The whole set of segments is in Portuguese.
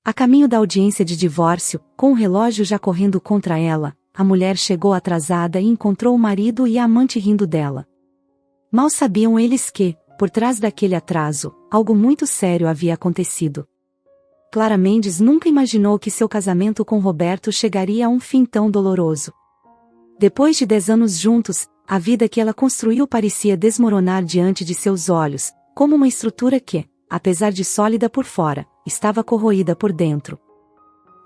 A caminho da audiência de divórcio, com o relógio já correndo contra ela, a mulher chegou atrasada e encontrou o marido e a amante rindo dela. Mal sabiam eles que, por trás daquele atraso, algo muito sério havia acontecido. Clara Mendes nunca imaginou que seu casamento com Roberto chegaria a um fim tão doloroso. Depois de 10 anos juntos, a vida que ela construiu parecia desmoronar diante de seus olhos, como uma estrutura que, apesar de sólida por fora, estava corroída por dentro.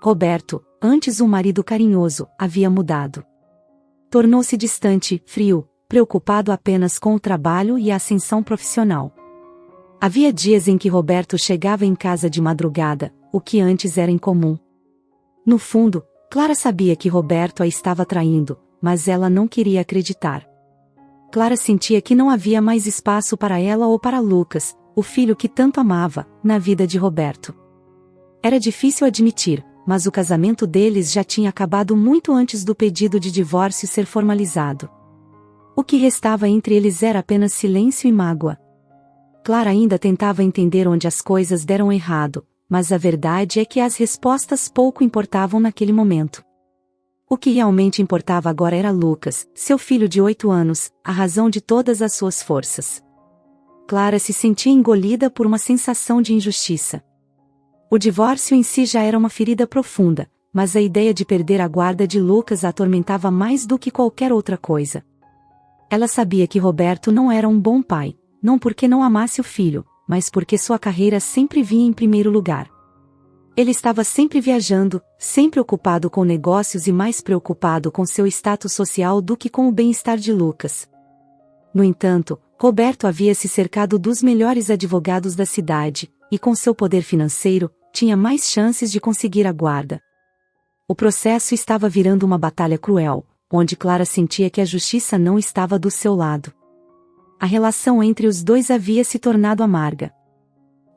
Roberto, antes um marido carinhoso, havia mudado. Tornou-se distante, frio, preocupado apenas com o trabalho e a ascensão profissional. Havia dias em que Roberto chegava em casa de madrugada, o que antes era incomum. No fundo, Clara sabia que Roberto a estava traindo, mas ela não queria acreditar. Clara sentia que não havia mais espaço para ela ou para Lucas, o filho que tanto amava, na vida de Roberto. Era difícil admitir, mas o casamento deles já tinha acabado muito antes do pedido de divórcio ser formalizado. O que restava entre eles era apenas silêncio e mágoa. Clara ainda tentava entender onde as coisas deram errado, mas a verdade é que as respostas pouco importavam naquele momento. O que realmente importava agora era Lucas, seu filho de 8 anos, a razão de todas as suas forças. Clara se sentia engolida por uma sensação de injustiça. O divórcio em si já era uma ferida profunda, mas a ideia de perder a guarda de Lucas a atormentava mais do que qualquer outra coisa. Ela sabia que Roberto não era um bom pai, não porque não amasse o filho, mas porque sua carreira sempre vinha em primeiro lugar. Ele estava sempre viajando, sempre ocupado com negócios e mais preocupado com seu status social do que com o bem-estar de Lucas. No entanto, Roberto havia se cercado dos melhores advogados da cidade, e com seu poder financeiro, tinha mais chances de conseguir a guarda. O processo estava virando uma batalha cruel, onde Clara sentia que a justiça não estava do seu lado. A relação entre os dois havia se tornado amarga.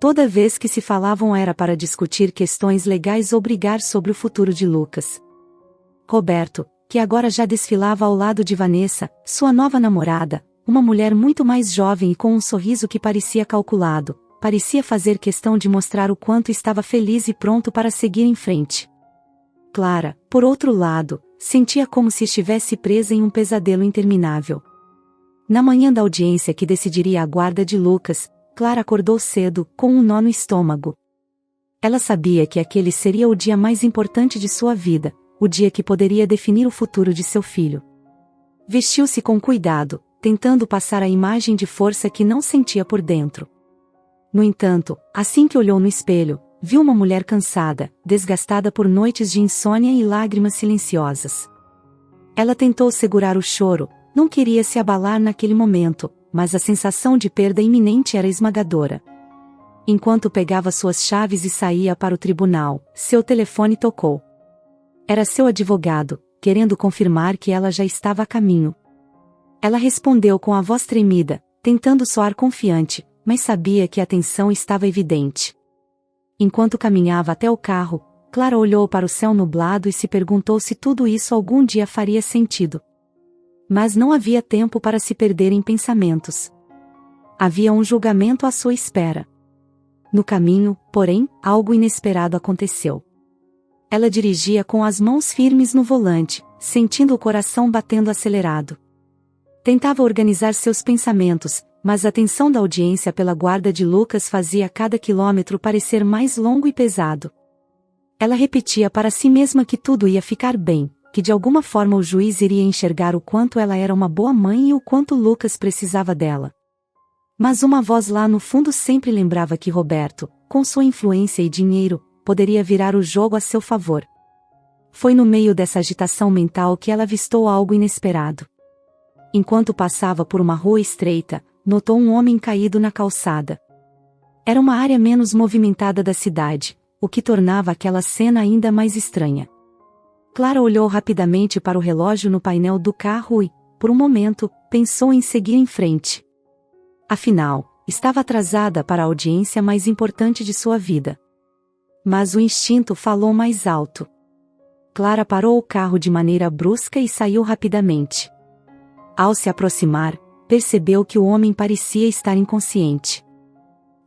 Toda vez que se falavam era para discutir questões legais ou brigar sobre o futuro de Lucas. Roberto, que agora já desfilava ao lado de Vanessa, sua nova namorada, uma mulher muito mais jovem e com um sorriso que parecia calculado, parecia fazer questão de mostrar o quanto estava feliz e pronto para seguir em frente. Clara, por outro lado, sentia como se estivesse presa em um pesadelo interminável. Na manhã da audiência que decidiria a guarda de Lucas, Clara acordou cedo, com um nó no estômago. Ela sabia que aquele seria o dia mais importante de sua vida, o dia que poderia definir o futuro de seu filho. Vestiu-se com cuidado, tentando passar a imagem de força que não sentia por dentro. No entanto, assim que olhou no espelho, viu uma mulher cansada, desgastada por noites de insônia e lágrimas silenciosas. Ela tentou segurar o choro, não queria se abalar naquele momento, mas a sensação de perda iminente era esmagadora. Enquanto pegava suas chaves e saía para o tribunal, seu telefone tocou. Era seu advogado, querendo confirmar que ela já estava a caminho. Ela respondeu com a voz tremida, tentando soar confiante, mas sabia que a tensão estava evidente. Enquanto caminhava até o carro, Clara olhou para o céu nublado e se perguntou se tudo isso algum dia faria sentido. Mas não havia tempo para se perder em pensamentos. Havia um julgamento à sua espera. No caminho, porém, algo inesperado aconteceu. Ela dirigia com as mãos firmes no volante, sentindo o coração batendo acelerado. Tentava organizar seus pensamentos, mas a tensão da audiência pela guarda de Lucas fazia cada quilômetro parecer mais longo e pesado. Ela repetia para si mesma que tudo ia ficar bem, que de alguma forma o juiz iria enxergar o quanto ela era uma boa mãe e o quanto Lucas precisava dela. Mas uma voz lá no fundo sempre lembrava que Roberto, com sua influência e dinheiro, poderia virar o jogo a seu favor. Foi no meio dessa agitação mental que ela avistou algo inesperado. Enquanto passava por uma rua estreita, notou um homem caído na calçada. Era uma área menos movimentada da cidade, o que tornava aquela cena ainda mais estranha. Clara olhou rapidamente para o relógio no painel do carro e, por um momento, pensou em seguir em frente. Afinal, estava atrasada para a audiência mais importante de sua vida. Mas o instinto falou mais alto. Clara parou o carro de maneira brusca e saiu rapidamente. Ao se aproximar, percebeu que o homem parecia estar inconsciente.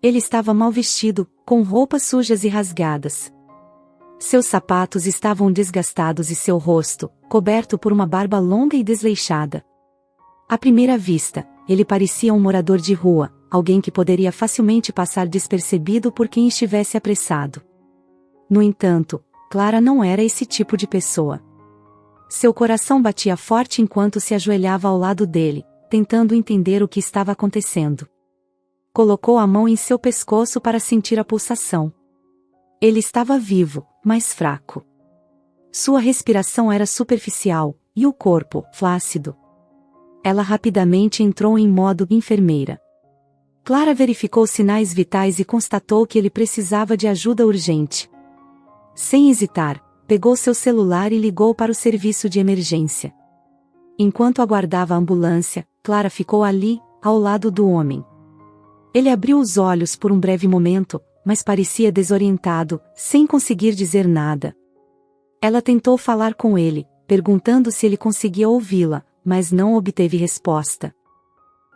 Ele estava mal vestido, com roupas sujas e rasgadas. Seus sapatos estavam desgastados e seu rosto, coberto por uma barba longa e desleixada. À primeira vista, ele parecia um morador de rua, alguém que poderia facilmente passar despercebido por quem estivesse apressado. No entanto, Clara não era esse tipo de pessoa. Seu coração batia forte enquanto se ajoelhava ao lado dele, tentando entender o que estava acontecendo. Colocou a mão em seu pescoço para sentir a pulsação. Ele estava vivo, mas fraco. Sua respiração era superficial, e o corpo, flácido. Ela rapidamente entrou em modo enfermeira. Clara verificou sinais vitais e constatou que ele precisava de ajuda urgente. Sem hesitar, pegou seu celular e ligou para o serviço de emergência. Enquanto aguardava a ambulância, Clara ficou ali, ao lado do homem. Ele abriu os olhos por um breve momento, mas parecia desorientado, sem conseguir dizer nada. Ela tentou falar com ele, perguntando se ele conseguia ouvi-la, mas não obteve resposta.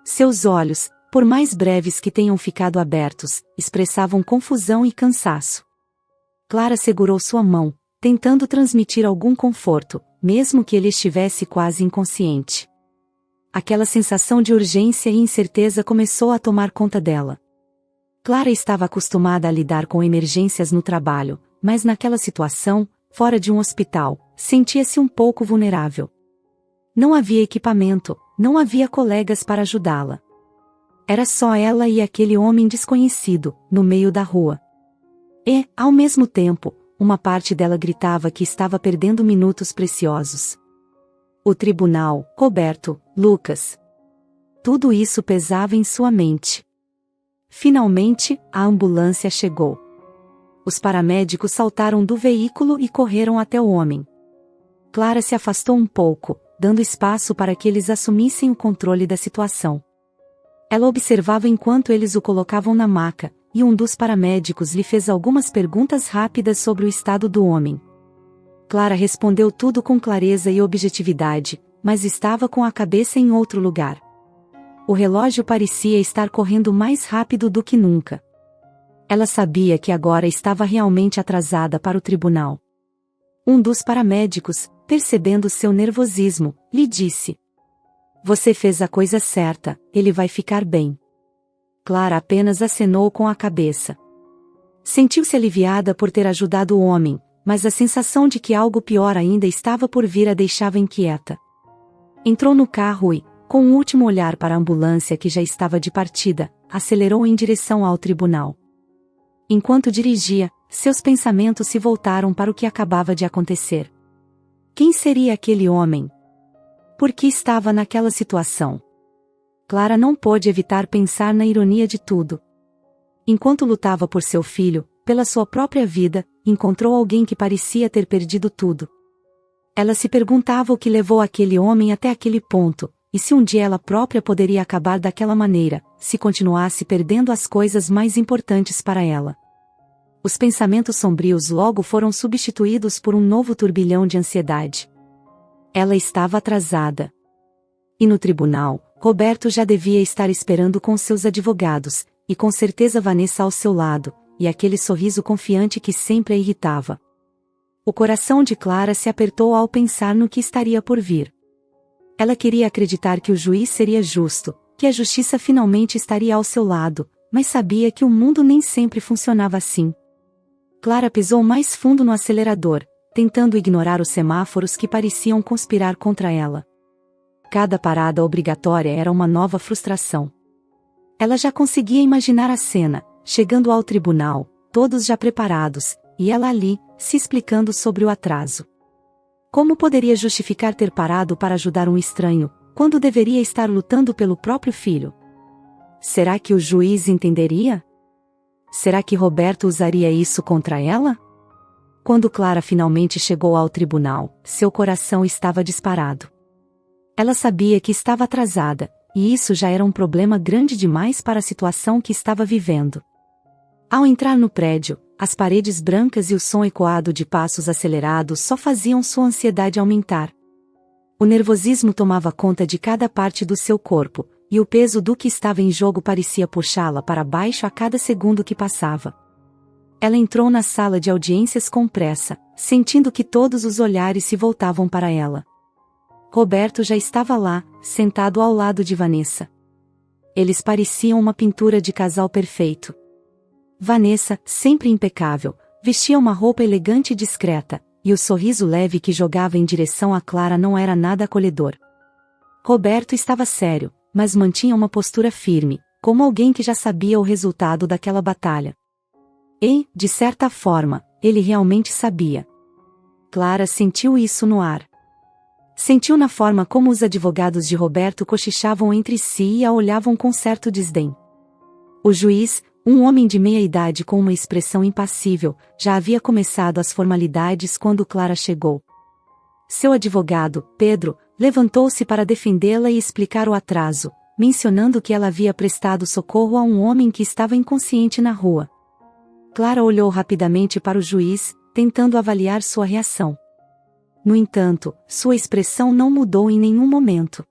Seus olhos, por mais breves que tenham ficado abertos, expressavam confusão e cansaço. Clara segurou sua mão, tentando transmitir algum conforto, mesmo que ele estivesse quase inconsciente. Aquela sensação de urgência e incerteza começou a tomar conta dela. Clara estava acostumada a lidar com emergências no trabalho, mas naquela situação, fora de um hospital, sentia-se um pouco vulnerável. Não havia equipamento, não havia colegas para ajudá-la. Era só ela e aquele homem desconhecido, no meio da rua. E, ao mesmo tempo, uma parte dela gritava que estava perdendo minutos preciosos. O tribunal, Roberto, Lucas. Tudo isso pesava em sua mente. Finalmente, a ambulância chegou. Os paramédicos saltaram do veículo e correram até o homem. Clara se afastou um pouco, dando espaço para que eles assumissem o controle da situação. Ela observava enquanto eles o colocavam na maca, e um dos paramédicos lhe fez algumas perguntas rápidas sobre o estado do homem. Clara respondeu tudo com clareza e objetividade, mas estava com a cabeça em outro lugar. O relógio parecia estar correndo mais rápido do que nunca. Ela sabia que agora estava realmente atrasada para o tribunal. Um dos paramédicos, percebendo seu nervosismo, lhe disse: "Você fez a coisa certa, ele vai ficar bem." Clara apenas acenou com a cabeça. Sentiu-se aliviada por ter ajudado o homem, mas a sensação de que algo pior ainda estava por vir a deixava inquieta. Entrou no carro e, com um último olhar para a ambulância que já estava de partida, acelerou em direção ao tribunal. Enquanto dirigia, seus pensamentos se voltaram para o que acabava de acontecer. Quem seria aquele homem? Por que estava naquela situação? Clara não pôde evitar pensar na ironia de tudo. Enquanto lutava por seu filho, pela sua própria vida, encontrou alguém que parecia ter perdido tudo. Ela se perguntava o que levou aquele homem até aquele ponto, e se um dia ela própria poderia acabar daquela maneira, se continuasse perdendo as coisas mais importantes para ela. Os pensamentos sombrios logo foram substituídos por um novo turbilhão de ansiedade. Ela estava atrasada. E no tribunal, Roberto já devia estar esperando com seus advogados, e com certeza Vanessa ao seu lado, e aquele sorriso confiante que sempre a irritava. O coração de Clara se apertou ao pensar no que estaria por vir. Ela queria acreditar que o juiz seria justo, que a justiça finalmente estaria ao seu lado, mas sabia que o mundo nem sempre funcionava assim. Clara pisou mais fundo no acelerador, tentando ignorar os semáforos que pareciam conspirar contra ela. Cada parada obrigatória era uma nova frustração. Ela já conseguia imaginar a cena, chegando ao tribunal, todos já preparados, e ela ali, se explicando sobre o atraso. Como poderia justificar ter parado para ajudar um estranho, quando deveria estar lutando pelo próprio filho? Será que o juiz entenderia? Será que Roberto usaria isso contra ela? Quando Clara finalmente chegou ao tribunal, seu coração estava disparado. Ela sabia que estava atrasada, e isso já era um problema grande demais para a situação que estava vivendo. Ao entrar no prédio, as paredes brancas e o som ecoado de passos acelerados só faziam sua ansiedade aumentar. O nervosismo tomava conta de cada parte do seu corpo, e o peso do que estava em jogo parecia puxá-la para baixo a cada segundo que passava. Ela entrou na sala de audiências com pressa, sentindo que todos os olhares se voltavam para ela. Roberto já estava lá, sentado ao lado de Vanessa. Eles pareciam uma pintura de casal perfeito. Vanessa, sempre impecável, vestia uma roupa elegante e discreta, e o sorriso leve que jogava em direção a Clara não era nada acolhedor. Roberto estava sério, mas mantinha uma postura firme, como alguém que já sabia o resultado daquela batalha. E, de certa forma, ele realmente sabia. Clara sentiu isso no ar. Sentiu na forma como os advogados de Roberto cochichavam entre si e a olhavam com certo desdém. O juiz, um homem de meia-idade com uma expressão impassível, já havia começado as formalidades quando Clara chegou. Seu advogado, Pedro, levantou-se para defendê-la e explicar o atraso, mencionando que ela havia prestado socorro a um homem que estava inconsciente na rua. Clara olhou rapidamente para o juiz, tentando avaliar sua reação. No entanto, sua expressão não mudou em nenhum momento.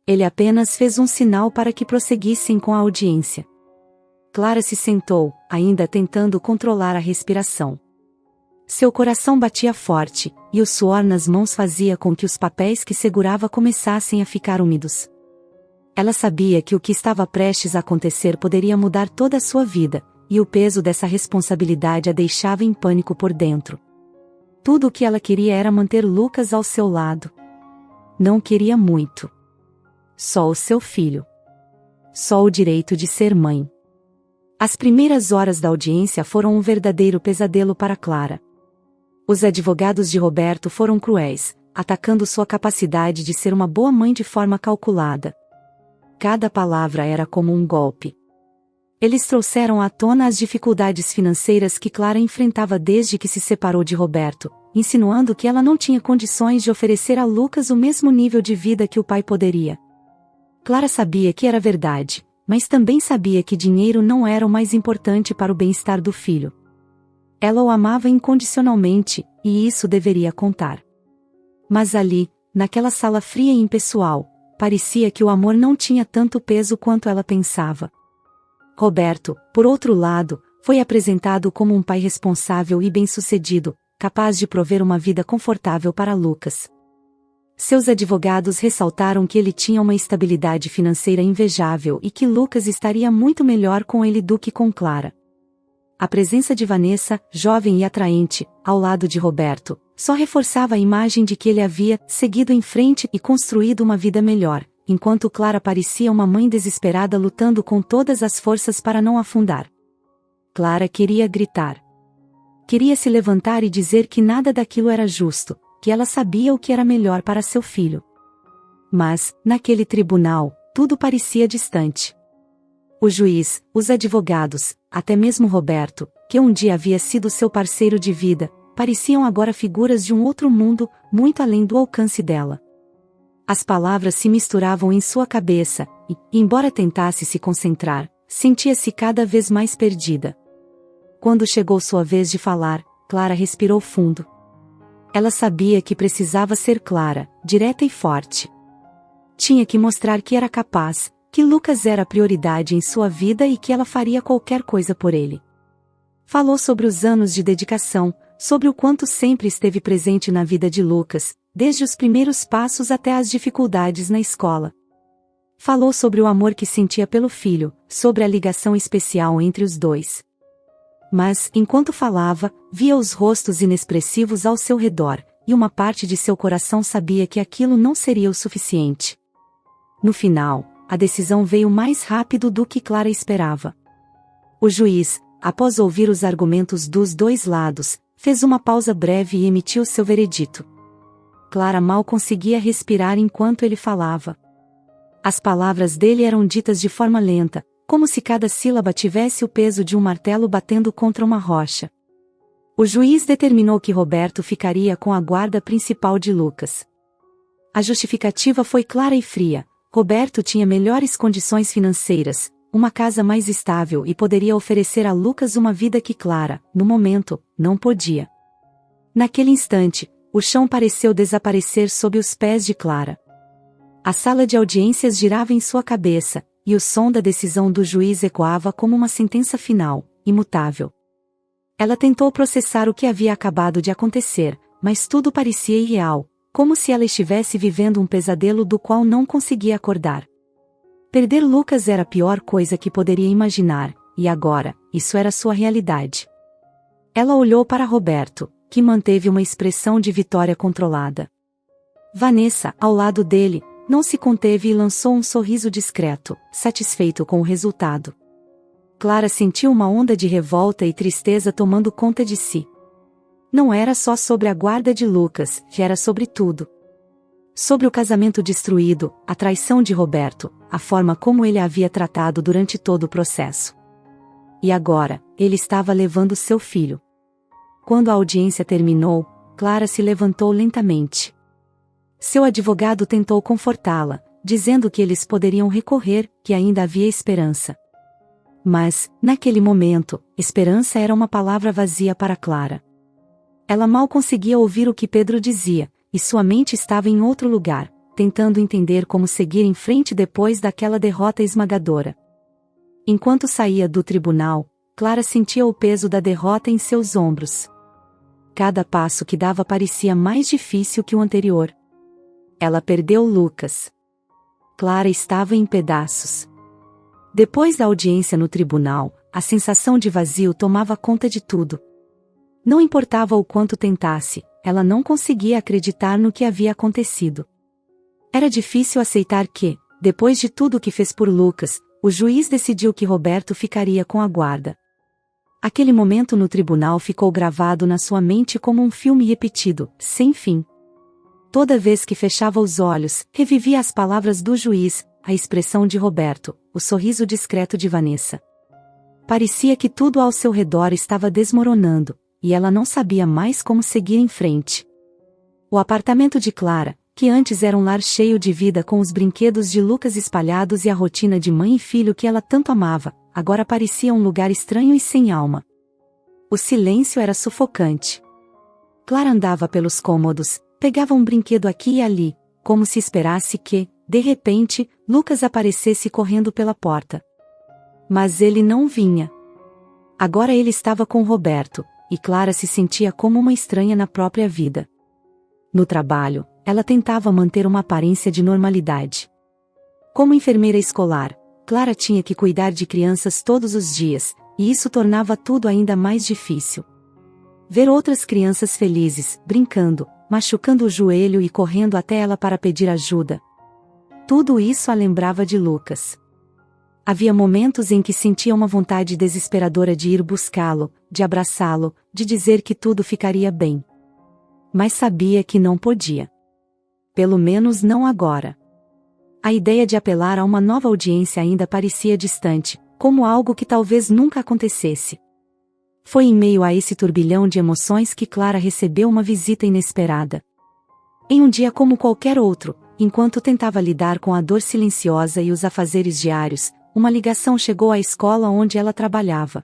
Ele apenas fez um sinal para que prosseguissem com a audiência. Clara se sentou, ainda tentando controlar a respiração. Seu coração batia forte, e o suor nas mãos fazia com que os papéis que segurava começassem a ficar úmidos. Ela sabia que o que estava prestes a acontecer poderia mudar toda a sua vida, e o peso dessa responsabilidade a deixava em pânico por dentro. Tudo o que ela queria era manter Lucas ao seu lado. Não queria muito. Só o seu filho. Só o direito de ser mãe. As primeiras horas da audiência foram um verdadeiro pesadelo para Clara. Os advogados de Roberto foram cruéis, atacando sua capacidade de ser uma boa mãe de forma calculada. Cada palavra era como um golpe. Eles trouxeram à tona as dificuldades financeiras que Clara enfrentava desde que se separou de Roberto, insinuando que ela não tinha condições de oferecer a Lucas o mesmo nível de vida que o pai poderia. Clara sabia que era verdade, mas também sabia que dinheiro não era o mais importante para o bem-estar do filho. Ela o amava incondicionalmente, e isso deveria contar. Mas ali, naquela sala fria e impessoal, parecia que o amor não tinha tanto peso quanto ela pensava. Roberto, por outro lado, foi apresentado como um pai responsável e bem-sucedido, capaz de prover uma vida confortável para Lucas. Seus advogados ressaltaram que ele tinha uma estabilidade financeira invejável e que Lucas estaria muito melhor com ele do que com Clara. A presença de Vanessa, jovem e atraente, ao lado de Roberto, só reforçava a imagem de que ele havia seguido em frente e construído uma vida melhor, enquanto Clara parecia uma mãe desesperada lutando com todas as forças para não afundar. Clara queria gritar. Queria se levantar e dizer que nada daquilo era justo, que ela sabia o que era melhor para seu filho. Mas, naquele tribunal, tudo parecia distante. O juiz, os advogados, até mesmo Roberto, que um dia havia sido seu parceiro de vida, pareciam agora figuras de um outro mundo, muito além do alcance dela. As palavras se misturavam em sua cabeça, e, embora tentasse se concentrar, sentia-se cada vez mais perdida. Quando chegou sua vez de falar, Clara respirou fundo. Ela sabia que precisava ser clara, direta e forte. Tinha que mostrar que era capaz, que Lucas era a prioridade em sua vida e que ela faria qualquer coisa por ele. Falou sobre os anos de dedicação, sobre o quanto sempre esteve presente na vida de Lucas, desde os primeiros passos até as dificuldades na escola. Falou sobre o amor que sentia pelo filho, sobre a ligação especial entre os dois. Mas, enquanto falava, via os rostos inexpressivos ao seu redor, e uma parte de seu coração sabia que aquilo não seria o suficiente. No final, a decisão veio mais rápido do que Clara esperava. O juiz, após ouvir os argumentos dos dois lados, fez uma pausa breve e emitiu seu veredito. Clara mal conseguia respirar enquanto ele falava. As palavras dele eram ditas de forma lenta, como se cada sílaba tivesse o peso de um martelo batendo contra uma rocha. O juiz determinou que Roberto ficaria com a guarda principal de Lucas. A justificativa foi clara e fria. Roberto tinha melhores condições financeiras, uma casa mais estável e poderia oferecer a Lucas uma vida que Clara, no momento, não podia. Naquele instante, o chão pareceu desaparecer sob os pés de Clara. A sala de audiências girava em sua cabeça, e o som da decisão do juiz ecoava como uma sentença final, imutável. Ela tentou processar o que havia acabado de acontecer, mas tudo parecia irreal, como se ela estivesse vivendo um pesadelo do qual não conseguia acordar. Perder Lucas era a pior coisa que poderia imaginar, e agora, isso era sua realidade. Ela olhou para Roberto, que manteve uma expressão de vitória controlada. Vanessa, ao lado dele, não se conteve e lançou um sorriso discreto, satisfeito com o resultado. Clara sentiu uma onda de revolta e tristeza tomando conta de si. Não era só sobre a guarda de Lucas, que era sobre tudo. Sobre o casamento destruído, a traição de Roberto, a forma como ele a havia tratado durante todo o processo. E agora, ele estava levando seu filho. Quando a audiência terminou, Clara se levantou lentamente. Seu advogado tentou confortá-la, dizendo que eles poderiam recorrer, que ainda havia esperança. Mas, naquele momento, esperança era uma palavra vazia para Clara. Ela mal conseguia ouvir o que Pedro dizia, e sua mente estava em outro lugar, tentando entender como seguir em frente depois daquela derrota esmagadora. Enquanto saía do tribunal, Clara sentia o peso da derrota em seus ombros. Cada passo que dava parecia mais difícil que o anterior. Ela perdeu Lucas. Clara estava em pedaços. Depois da audiência no tribunal, a sensação de vazio tomava conta de tudo. Não importava o quanto tentasse, ela não conseguia acreditar no que havia acontecido. Era difícil aceitar que, depois de tudo o que fez por Lucas, o juiz decidiu que Roberto ficaria com a guarda. Aquele momento no tribunal ficou gravado na sua mente como um filme repetido, sem fim. Toda vez que fechava os olhos, revivia as palavras do juiz, a expressão de Roberto, o sorriso discreto de Vanessa. Parecia que tudo ao seu redor estava desmoronando, e ela não sabia mais como seguir em frente. O apartamento de Clara, que antes era um lar cheio de vida com os brinquedos de Lucas espalhados e a rotina de mãe e filho que ela tanto amava, agora parecia um lugar estranho e sem alma. O silêncio era sufocante. Clara andava pelos cômodos, pegava um brinquedo aqui e ali, como se esperasse que, de repente, Lucas aparecesse correndo pela porta. Mas ele não vinha. Agora ele estava com Roberto, e Clara se sentia como uma estranha na própria vida. No trabalho, ela tentava manter uma aparência de normalidade. Como enfermeira escolar, Clara tinha que cuidar de crianças todos os dias, e isso tornava tudo ainda mais difícil. Ver outras crianças felizes, brincando, machucando o joelho e correndo até ela para pedir ajuda. Tudo isso a lembrava de Lucas. Havia momentos em que sentia uma vontade desesperadora de ir buscá-lo, de abraçá-lo, de dizer que tudo ficaria bem. Mas sabia que não podia. Pelo menos não agora. A ideia de apelar a uma nova audiência ainda parecia distante, como algo que talvez nunca acontecesse. Foi em meio a esse turbilhão de emoções que Clara recebeu uma visita inesperada. Em um dia como qualquer outro, enquanto tentava lidar com a dor silenciosa e os afazeres diários, uma ligação chegou à escola onde ela trabalhava.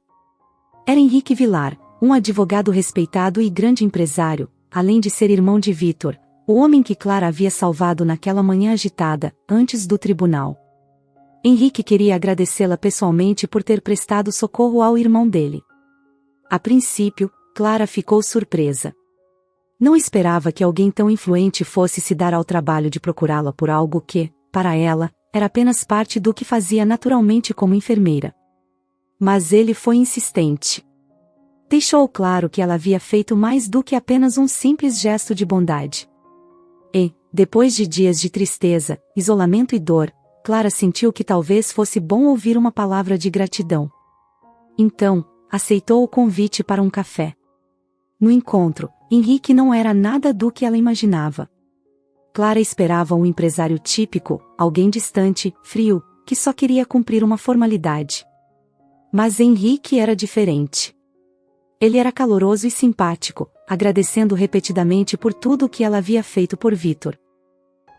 Era Henrique Vilar, um advogado respeitado e grande empresário, além de ser irmão de Vitor, o homem que Clara havia salvado naquela manhã agitada, antes do tribunal. Henrique queria agradecê-la pessoalmente por ter prestado socorro ao irmão dele. A princípio, Clara ficou surpresa. Não esperava que alguém tão influente fosse se dar ao trabalho de procurá-la por algo que, para ela, era apenas parte do que fazia naturalmente como enfermeira. Mas ele foi insistente. Deixou claro que ela havia feito mais do que apenas um simples gesto de bondade. E, depois de dias de tristeza, isolamento e dor, Clara sentiu que talvez fosse bom ouvir uma palavra de gratidão. Então, aceitou o convite para um café. No encontro, Henrique não era nada do que ela imaginava. Clara esperava um empresário típico, alguém distante, frio, que só queria cumprir uma formalidade. Mas Henrique era diferente. Ele era caloroso e simpático, agradecendo repetidamente por tudo o que ela havia feito por Vitor.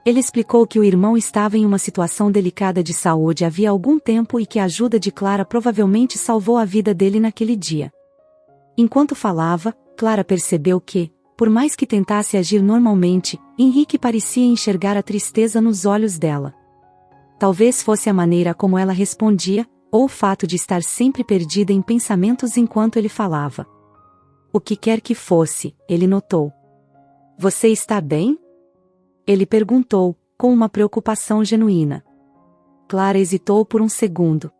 Ele explicou que o irmão estava em uma situação delicada de saúde havia algum tempo e que a ajuda de Clara provavelmente salvou a vida dele naquele dia. Enquanto falava, Clara percebeu que, por mais que tentasse agir normalmente, Henrique parecia enxergar a tristeza nos olhos dela. Talvez fosse a maneira como ela respondia, ou o fato de estar sempre perdida em pensamentos enquanto ele falava. O que quer que fosse, ele notou. Você está bem? Ele perguntou, com uma preocupação genuína. Clara hesitou por um segundo.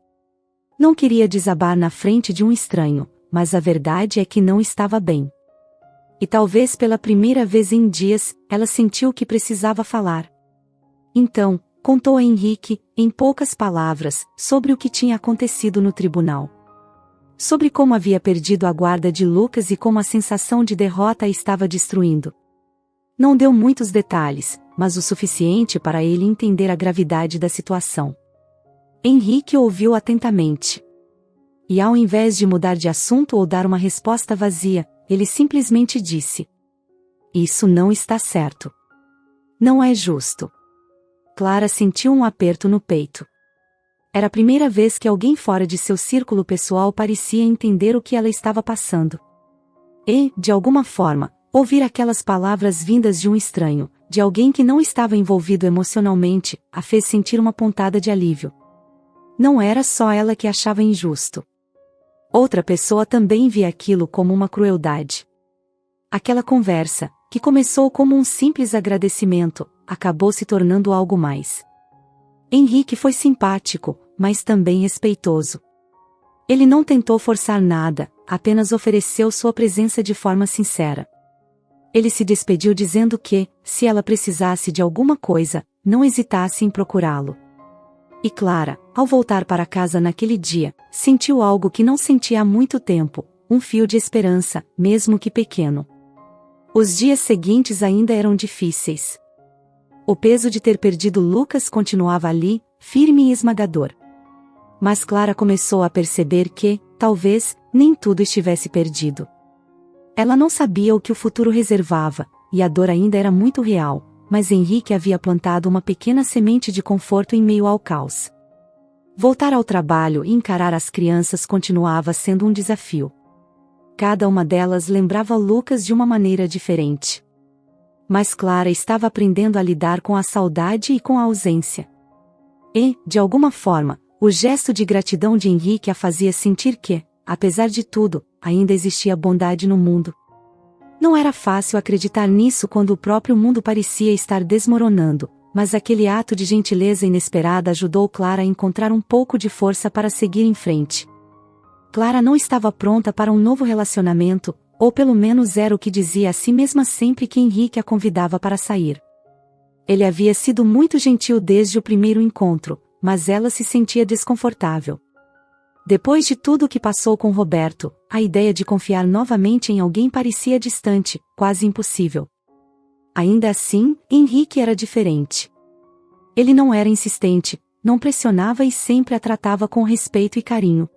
Não queria desabar na frente de um estranho, mas a verdade é que não estava bem. E talvez pela primeira vez em dias, ela sentiu que precisava falar. Então, contou a Henrique, em poucas palavras, sobre o que tinha acontecido no tribunal. Sobre como havia perdido a guarda de Lucas e como a sensação de derrota a estava destruindo. Não deu muitos detalhes, mas o suficiente para ele entender a gravidade da situação. Henrique ouviu atentamente. E ao invés de mudar de assunto ou dar uma resposta vazia, ele simplesmente disse: Isso não está certo. Não é justo. Clara sentiu um aperto no peito. Era a primeira vez que alguém fora de seu círculo pessoal parecia entender o que ela estava passando. E, de alguma forma, ouvir aquelas palavras vindas de um estranho, de alguém que não estava envolvido emocionalmente, a fez sentir uma pontada de alívio. Não era só ela que achava injusto. Outra pessoa também via aquilo como uma crueldade. Aquela conversa, que começou como um simples agradecimento, acabou se tornando algo mais. Henrique foi simpático, mas também respeitoso. Ele não tentou forçar nada, apenas ofereceu sua presença de forma sincera. Ele se despediu dizendo que, se ela precisasse de alguma coisa, não hesitasse em procurá-lo. E Clara, ao voltar para casa naquele dia, sentiu algo que não sentia há muito tempo, um fio de esperança, mesmo que pequeno. Os dias seguintes ainda eram difíceis. O peso de ter perdido Lucas continuava ali, firme e esmagador. Mas Clara começou a perceber que, talvez, nem tudo estivesse perdido. Ela não sabia o que o futuro reservava, e a dor ainda era muito real, mas Henrique havia plantado uma pequena semente de conforto em meio ao caos. Voltar ao trabalho e encarar as crianças continuava sendo um desafio. Cada uma delas lembrava Lucas de uma maneira diferente. Mas Clara estava aprendendo a lidar com a saudade e com a ausência. E, de alguma forma, o gesto de gratidão de Henrique a fazia sentir que, apesar de tudo, ainda existia bondade no mundo. Não era fácil acreditar nisso quando o próprio mundo parecia estar desmoronando, mas aquele ato de gentileza inesperada ajudou Clara a encontrar um pouco de força para seguir em frente. Clara não estava pronta para um novo relacionamento, ou pelo menos era o que dizia a si mesma sempre que Henrique a convidava para sair. Ele havia sido muito gentil desde o primeiro encontro, mas ela se sentia desconfortável. Depois de tudo o que passou com Roberto, a ideia de confiar novamente em alguém parecia distante, quase impossível. Ainda assim, Henrique era diferente. Ele não era insistente, não pressionava e sempre a tratava com respeito e carinho.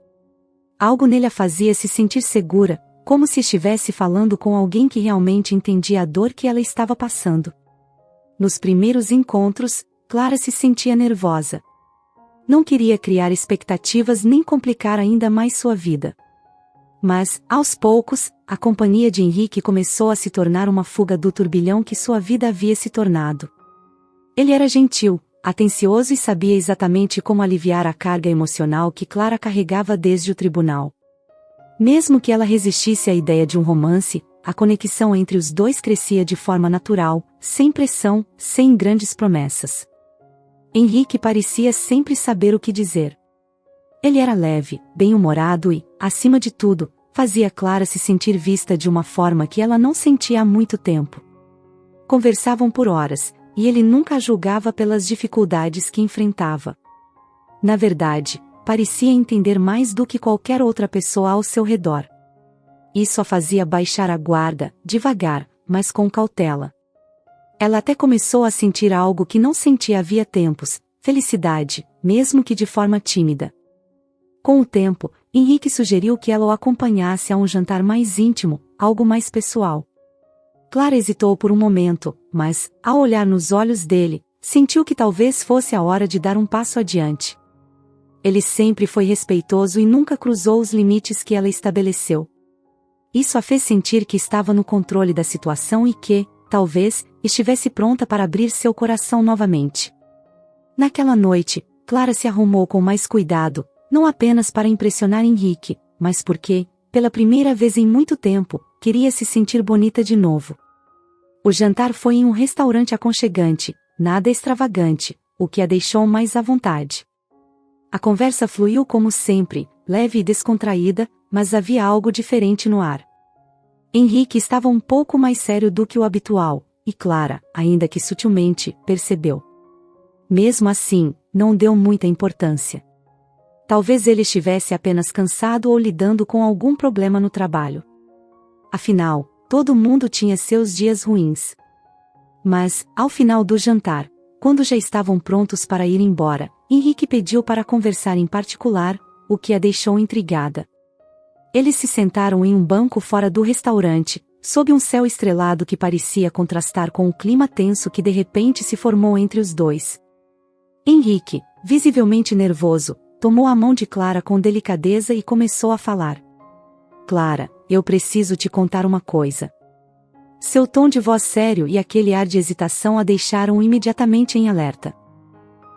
Algo nele a fazia se sentir segura, como se estivesse falando com alguém que realmente entendia a dor que ela estava passando. Nos primeiros encontros, Clara se sentia nervosa. Não queria criar expectativas nem complicar ainda mais sua vida. Mas, aos poucos, a companhia de Henrique começou a se tornar uma fuga do turbilhão que sua vida havia se tornado. Ele era gentil, atencioso e sabia exatamente como aliviar a carga emocional que Clara carregava desde o tribunal. Mesmo que ela resistisse à ideia de um romance, a conexão entre os dois crescia de forma natural, sem pressão, sem grandes promessas. Henrique parecia sempre saber o que dizer. Ele era leve, bem-humorado e, acima de tudo, fazia Clara se sentir vista de uma forma que ela não sentia há muito tempo. Conversavam por horas, e ele nunca a julgava pelas dificuldades que enfrentava. Na verdade, parecia entender mais do que qualquer outra pessoa ao seu redor. Isso a fazia baixar a guarda, devagar, mas com cautela. Ela até começou a sentir algo que não sentia havia tempos, felicidade, mesmo que de forma tímida. Com o tempo, Henrique sugeriu que ela o acompanhasse a um jantar mais íntimo, algo mais pessoal. Clara hesitou por um momento, mas, ao olhar nos olhos dele, sentiu que talvez fosse a hora de dar um passo adiante. Ele sempre foi respeitoso e nunca cruzou os limites que ela estabeleceu. Isso a fez sentir que estava no controle da situação e que, talvez, estivesse pronta para abrir seu coração novamente. Naquela noite, Clara se arrumou com mais cuidado, não apenas para impressionar Henrique, mas porque, pela primeira vez em muito tempo, queria se sentir bonita de novo. O jantar foi em um restaurante aconchegante, nada extravagante, o que a deixou mais à vontade. A conversa fluiu como sempre, leve e descontraída, mas havia algo diferente no ar. Henrique estava um pouco mais sério do que o habitual, e Clara, ainda que sutilmente, percebeu. Mesmo assim, não deu muita importância. Talvez ele estivesse apenas cansado ou lidando com algum problema no trabalho. Afinal, todo mundo tinha seus dias ruins. Mas, ao final do jantar, quando já estavam prontos para ir embora, Henrique pediu para conversar em particular, o que a deixou intrigada. Eles se sentaram em um banco fora do restaurante, sob um céu estrelado que parecia contrastar com o clima tenso que de repente se formou entre os dois. Henrique, visivelmente nervoso, tomou a mão de Clara com delicadeza e começou a falar. Clara, eu preciso te contar uma coisa. Seu tom de voz sério e aquele ar de hesitação a deixaram imediatamente em alerta.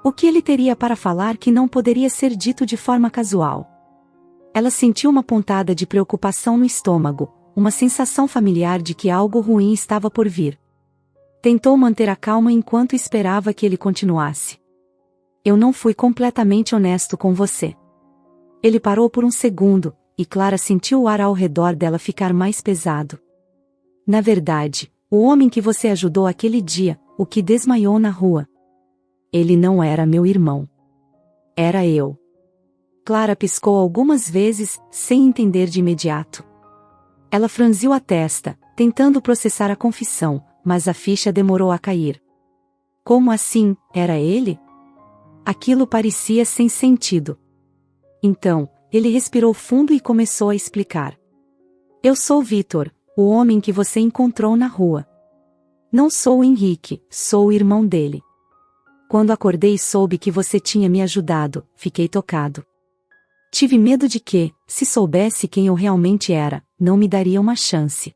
O que ele teria para falar que não poderia ser dito de forma casual? Ela sentiu uma pontada de preocupação no estômago, uma sensação familiar de que algo ruim estava por vir. Tentou manter a calma enquanto esperava que ele continuasse. Eu não fui completamente honesto com você. Ele parou por um segundo, e Clara sentiu o ar ao redor dela ficar mais pesado. Na verdade, o homem que você ajudou aquele dia, o que desmaiou na rua. Ele não era meu irmão. Era eu. Clara piscou algumas vezes, sem entender de imediato. Ela franziu a testa, tentando processar a confissão, mas a ficha demorou a cair. Como assim, era ele? Aquilo parecia sem sentido. Então, ele respirou fundo e começou a explicar. Eu sou Vitor, o homem que você encontrou na rua. Não sou o Henrique, sou o irmão dele. Quando acordei e soube que você tinha me ajudado, fiquei tocado. Tive medo de que, se soubesse quem eu realmente era, não me daria uma chance.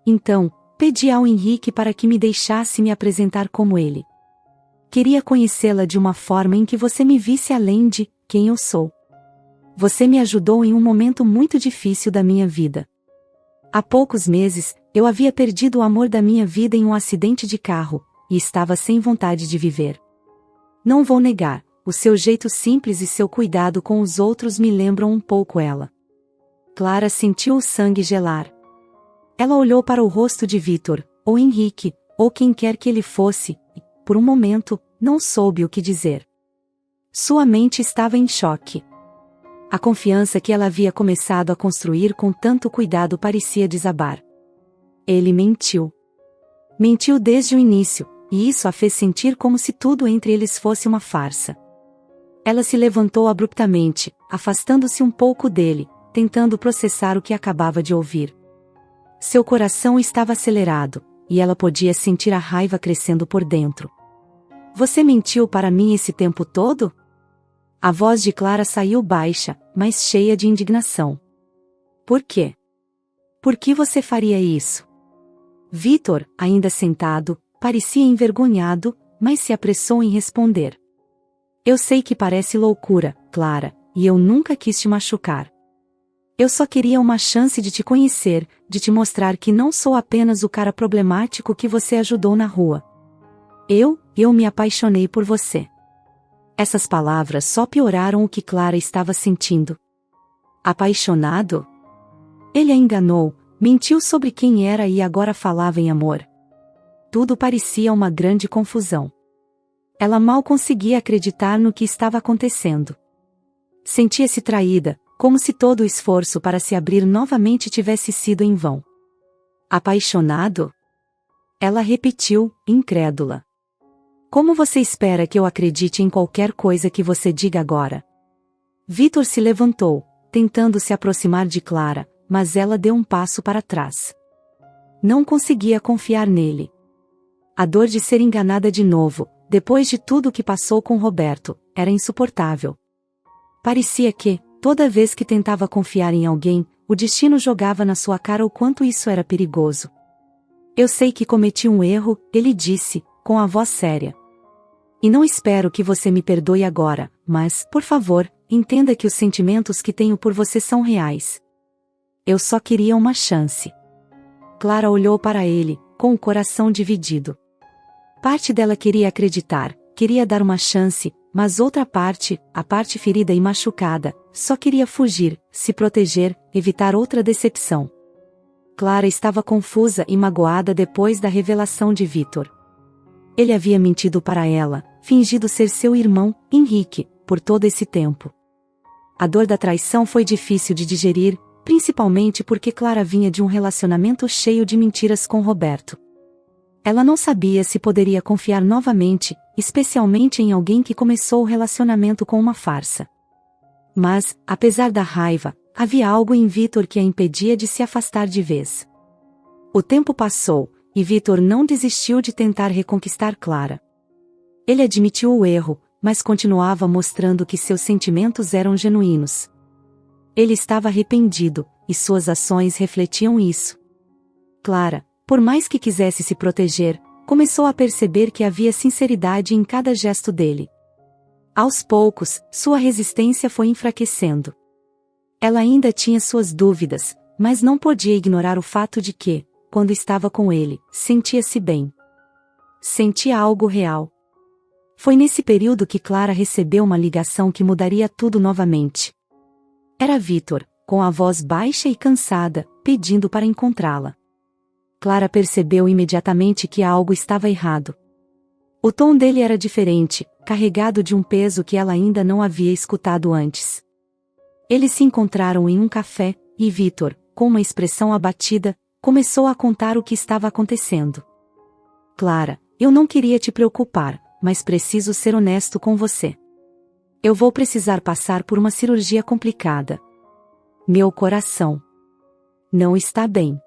Então, pedi ao Henrique para que me deixasse me apresentar como ele. Queria conhecê-la de uma forma em que você me visse além de quem eu sou. Você me ajudou em um momento muito difícil da minha vida. Há poucos meses, eu havia perdido o amor da minha vida em um acidente de carro, e estava sem vontade de viver. Não vou negar, o seu jeito simples e seu cuidado com os outros me lembram um pouco ela. Clara sentiu o sangue gelar. Ela olhou para o rosto de Vitor, ou Henrique, ou quem quer que ele fosse, e, por um momento, não soube o que dizer. Sua mente estava em choque. A confiança que ela havia começado a construir com tanto cuidado parecia desabar. Ele mentiu. Mentiu desde o início, e isso a fez sentir como se tudo entre eles fosse uma farsa. Ela se levantou abruptamente, afastando-se um pouco dele, tentando processar o que acabava de ouvir. Seu coração estava acelerado, e ela podia sentir a raiva crescendo por dentro. Você mentiu para mim esse tempo todo? A voz de Clara saiu baixa, mas cheia de indignação. Por quê? Por que você faria isso? Vitor, ainda sentado, parecia envergonhado, mas se apressou em responder. Eu sei que parece loucura, Clara, e eu nunca quis te machucar. Eu só queria uma chance de te conhecer, de te mostrar que não sou apenas o cara problemático que você ajudou na rua. Eu me apaixonei por você. Essas palavras só pioraram o que Clara estava sentindo. Apaixonado? Ele a enganou, mentiu sobre quem era e agora falava em amor. Tudo parecia uma grande confusão. Ela mal conseguia acreditar no que estava acontecendo. Sentia-se traída, como se todo o esforço para se abrir novamente tivesse sido em vão. Apaixonado? Ela repetiu, incrédula. Como você espera que eu acredite em qualquer coisa que você diga agora? Vitor se levantou, tentando se aproximar de Clara, mas ela deu um passo para trás. Não conseguia confiar nele. A dor de ser enganada de novo, depois de tudo o que passou com Roberto, era insuportável. Parecia que, toda vez que tentava confiar em alguém, o destino jogava na sua cara o quanto isso era perigoso. Eu sei que cometi um erro, ele disse, com a voz séria. E não espero que você me perdoe agora, mas, por favor, entenda que os sentimentos que tenho por você são reais. Eu só queria uma chance. Clara olhou para ele, com o coração dividido. Parte dela queria acreditar, queria dar uma chance, mas outra parte, a parte ferida e machucada, só queria fugir, se proteger, evitar outra decepção. Clara estava confusa e magoada depois da revelação de Vítor. Ele havia mentido para ela, fingido ser seu irmão, Henrique, por todo esse tempo. A dor da traição foi difícil de digerir, principalmente porque Clara vinha de um relacionamento cheio de mentiras com Roberto. Ela não sabia se poderia confiar novamente, especialmente em alguém que começou o relacionamento com uma farsa. Mas, apesar da raiva, havia algo em Vítor que a impedia de se afastar de vez. O tempo passou, e Vítor não desistiu de tentar reconquistar Clara. Ele admitiu o erro, mas continuava mostrando que seus sentimentos eram genuínos. Ele estava arrependido, e suas ações refletiam isso. Clara, por mais que quisesse se proteger, começou a perceber que havia sinceridade em cada gesto dele. Aos poucos, sua resistência foi enfraquecendo. Ela ainda tinha suas dúvidas, mas não podia ignorar o fato de que, quando estava com ele, sentia-se bem. Sentia algo real. Foi nesse período que Clara recebeu uma ligação que mudaria tudo novamente. Era Vítor, com a voz baixa e cansada, pedindo para encontrá-la. Clara percebeu imediatamente que algo estava errado. O tom dele era diferente, carregado de um peso que ela ainda não havia escutado antes. Eles se encontraram em um café, e Vítor, com uma expressão abatida, começou a contar o que estava acontecendo. Clara, eu não queria te preocupar, mas preciso ser honesto com você. Eu vou precisar passar por uma cirurgia complicada. Meu coração não está bem.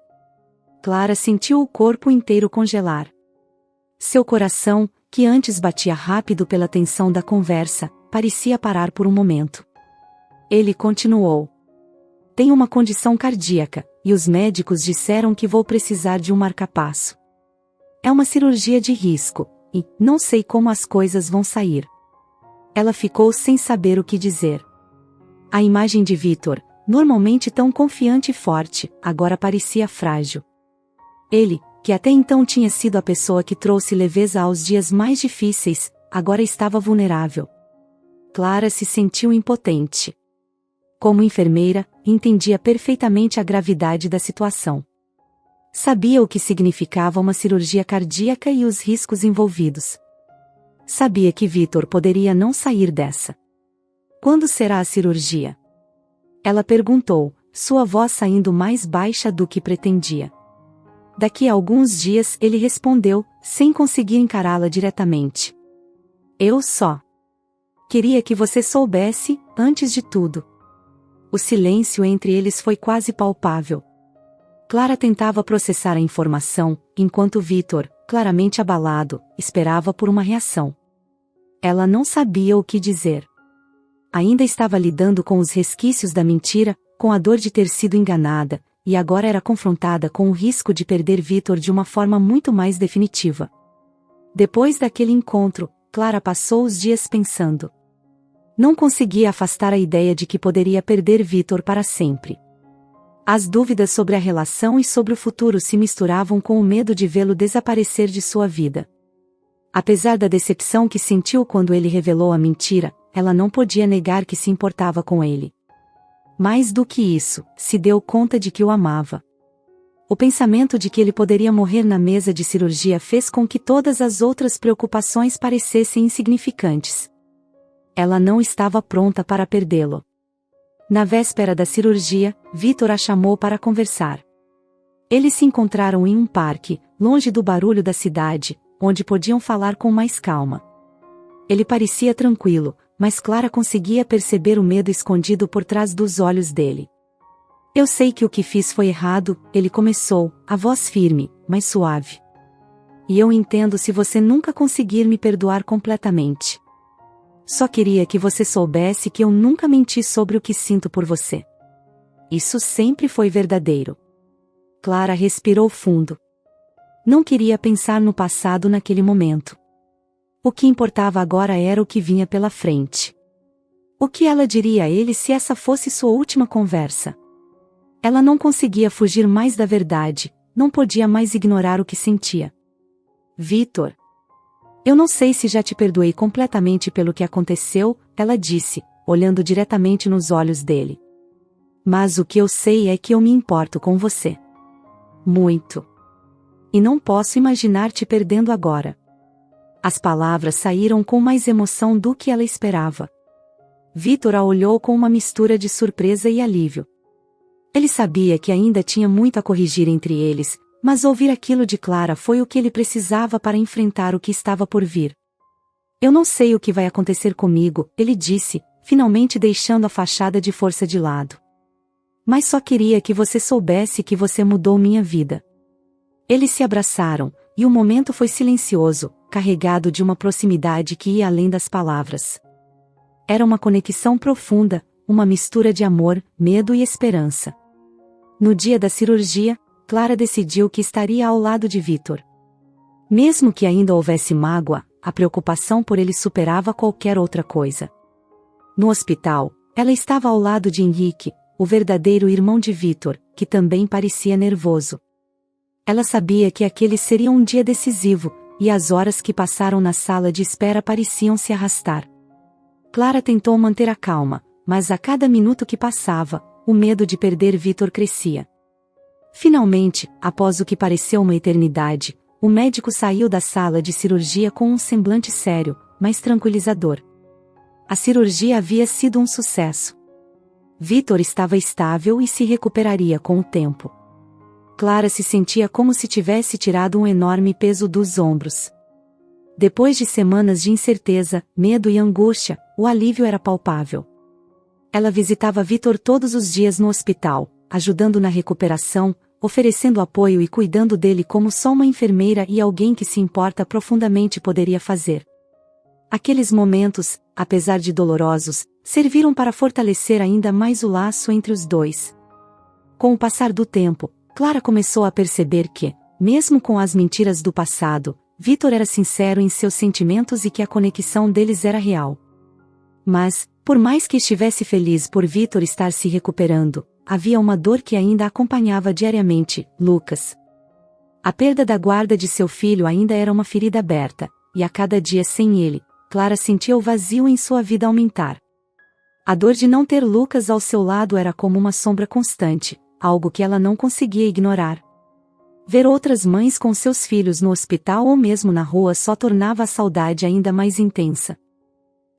Clara sentiu o corpo inteiro congelar. Seu coração, que antes batia rápido pela tensão da conversa, parecia parar por um momento. Ele continuou. Tenho uma condição cardíaca, e os médicos disseram que vou precisar de um marca-passo. É uma cirurgia de risco, e não sei como as coisas vão sair. Ela ficou sem saber o que dizer. A imagem de Vítor, normalmente tão confiante e forte, agora parecia frágil. Ele, que até então tinha sido a pessoa que trouxe leveza aos dias mais difíceis, agora estava vulnerável. Clara se sentiu impotente. Como enfermeira, entendia perfeitamente a gravidade da situação. Sabia o que significava uma cirurgia cardíaca e os riscos envolvidos. Sabia que Vítor poderia não sair dessa. Quando será a cirurgia? Ela perguntou, sua voz saindo mais baixa do que pretendia. Daqui a alguns dias, ele respondeu, sem conseguir encará-la diretamente. Eu só queria que você soubesse, antes de tudo. O silêncio entre eles foi quase palpável. Clara tentava processar a informação, enquanto Vítor, claramente abalado, esperava por uma reação. Ela não sabia o que dizer. Ainda estava lidando com os resquícios da mentira, com a dor de ter sido enganada, e agora era confrontada com o risco de perder Vítor de uma forma muito mais definitiva. Depois daquele encontro, Clara passou os dias pensando. Não conseguia afastar a ideia de que poderia perder Vítor para sempre. As dúvidas sobre a relação e sobre o futuro se misturavam com o medo de vê-lo desaparecer de sua vida. Apesar da decepção que sentiu quando ele revelou a mentira, ela não podia negar que se importava com ele. Mais do que isso, se deu conta de que o amava. O pensamento de que ele poderia morrer na mesa de cirurgia fez com que todas as outras preocupações parecessem insignificantes. Ela não estava pronta para perdê-lo. Na véspera da cirurgia, Vítor a chamou para conversar. Eles se encontraram em um parque, longe do barulho da cidade, onde podiam falar com mais calma. Ele parecia tranquilo, mas Clara conseguia perceber o medo escondido por trás dos olhos dele. Eu sei que o que fiz foi errado, ele começou, a voz firme, mas suave. E eu entendo se você nunca conseguir me perdoar completamente. Só queria que você soubesse que eu nunca menti sobre o que sinto por você. Isso sempre foi verdadeiro. Clara respirou fundo. Não queria pensar no passado naquele momento. O que importava agora era o que vinha pela frente. O que ela diria a ele se essa fosse sua última conversa? Ela não conseguia fugir mais da verdade, não podia mais ignorar o que sentia. Vitor. Eu não sei se já te perdoei completamente pelo que aconteceu, ela disse, olhando diretamente nos olhos dele. Mas o que eu sei é que eu me importo com você. Muito. E não posso imaginar te perdendo agora. As palavras saíram com mais emoção do que ela esperava. Vitor a olhou com uma mistura de surpresa e alívio. Ele sabia que ainda tinha muito a corrigir entre eles, mas ouvir aquilo de Clara foi o que ele precisava para enfrentar o que estava por vir. Eu não sei o que vai acontecer comigo, ele disse, finalmente deixando a fachada de força de lado. Mas só queria que você soubesse que você mudou minha vida. Eles se abraçaram, e o momento foi silencioso, carregado de uma proximidade que ia além das palavras. Era uma conexão profunda, uma mistura de amor, medo e esperança. No dia da cirurgia, Clara decidiu que estaria ao lado de Vitor. Mesmo que ainda houvesse mágoa, a preocupação por ele superava qualquer outra coisa. No hospital, ela estava ao lado de Henrique, o verdadeiro irmão de Vitor, que também parecia nervoso. Ela sabia que aquele seria um dia decisivo, e as horas que passaram na sala de espera pareciam se arrastar. Clara tentou manter a calma, mas a cada minuto que passava, o medo de perder Vitor crescia. Finalmente, após o que pareceu uma eternidade, o médico saiu da sala de cirurgia com um semblante sério, mas tranquilizador. A cirurgia havia sido um sucesso. Vitor estava estável e se recuperaria com o tempo. Clara se sentia como se tivesse tirado um enorme peso dos ombros. Depois de semanas de incerteza, medo e angústia, o alívio era palpável. Ela visitava Vitor todos os dias no hospital, ajudando na recuperação, oferecendo apoio e cuidando dele como só uma enfermeira e alguém que se importa profundamente poderia fazer. Aqueles momentos, apesar de dolorosos, serviram para fortalecer ainda mais o laço entre os dois. Com o passar do tempo, Clara começou a perceber que, mesmo com as mentiras do passado, Vitor era sincero em seus sentimentos e que a conexão deles era real. Mas, por mais que estivesse feliz por Vitor estar se recuperando, havia uma dor que ainda a acompanhava diariamente, Lucas. A perda da guarda de seu filho ainda era uma ferida aberta, e a cada dia sem ele, Clara sentia o vazio em sua vida aumentar. A dor de não ter Lucas ao seu lado era como uma sombra constante, algo que ela não conseguia ignorar. Ver outras mães com seus filhos no hospital ou mesmo na rua só tornava a saudade ainda mais intensa.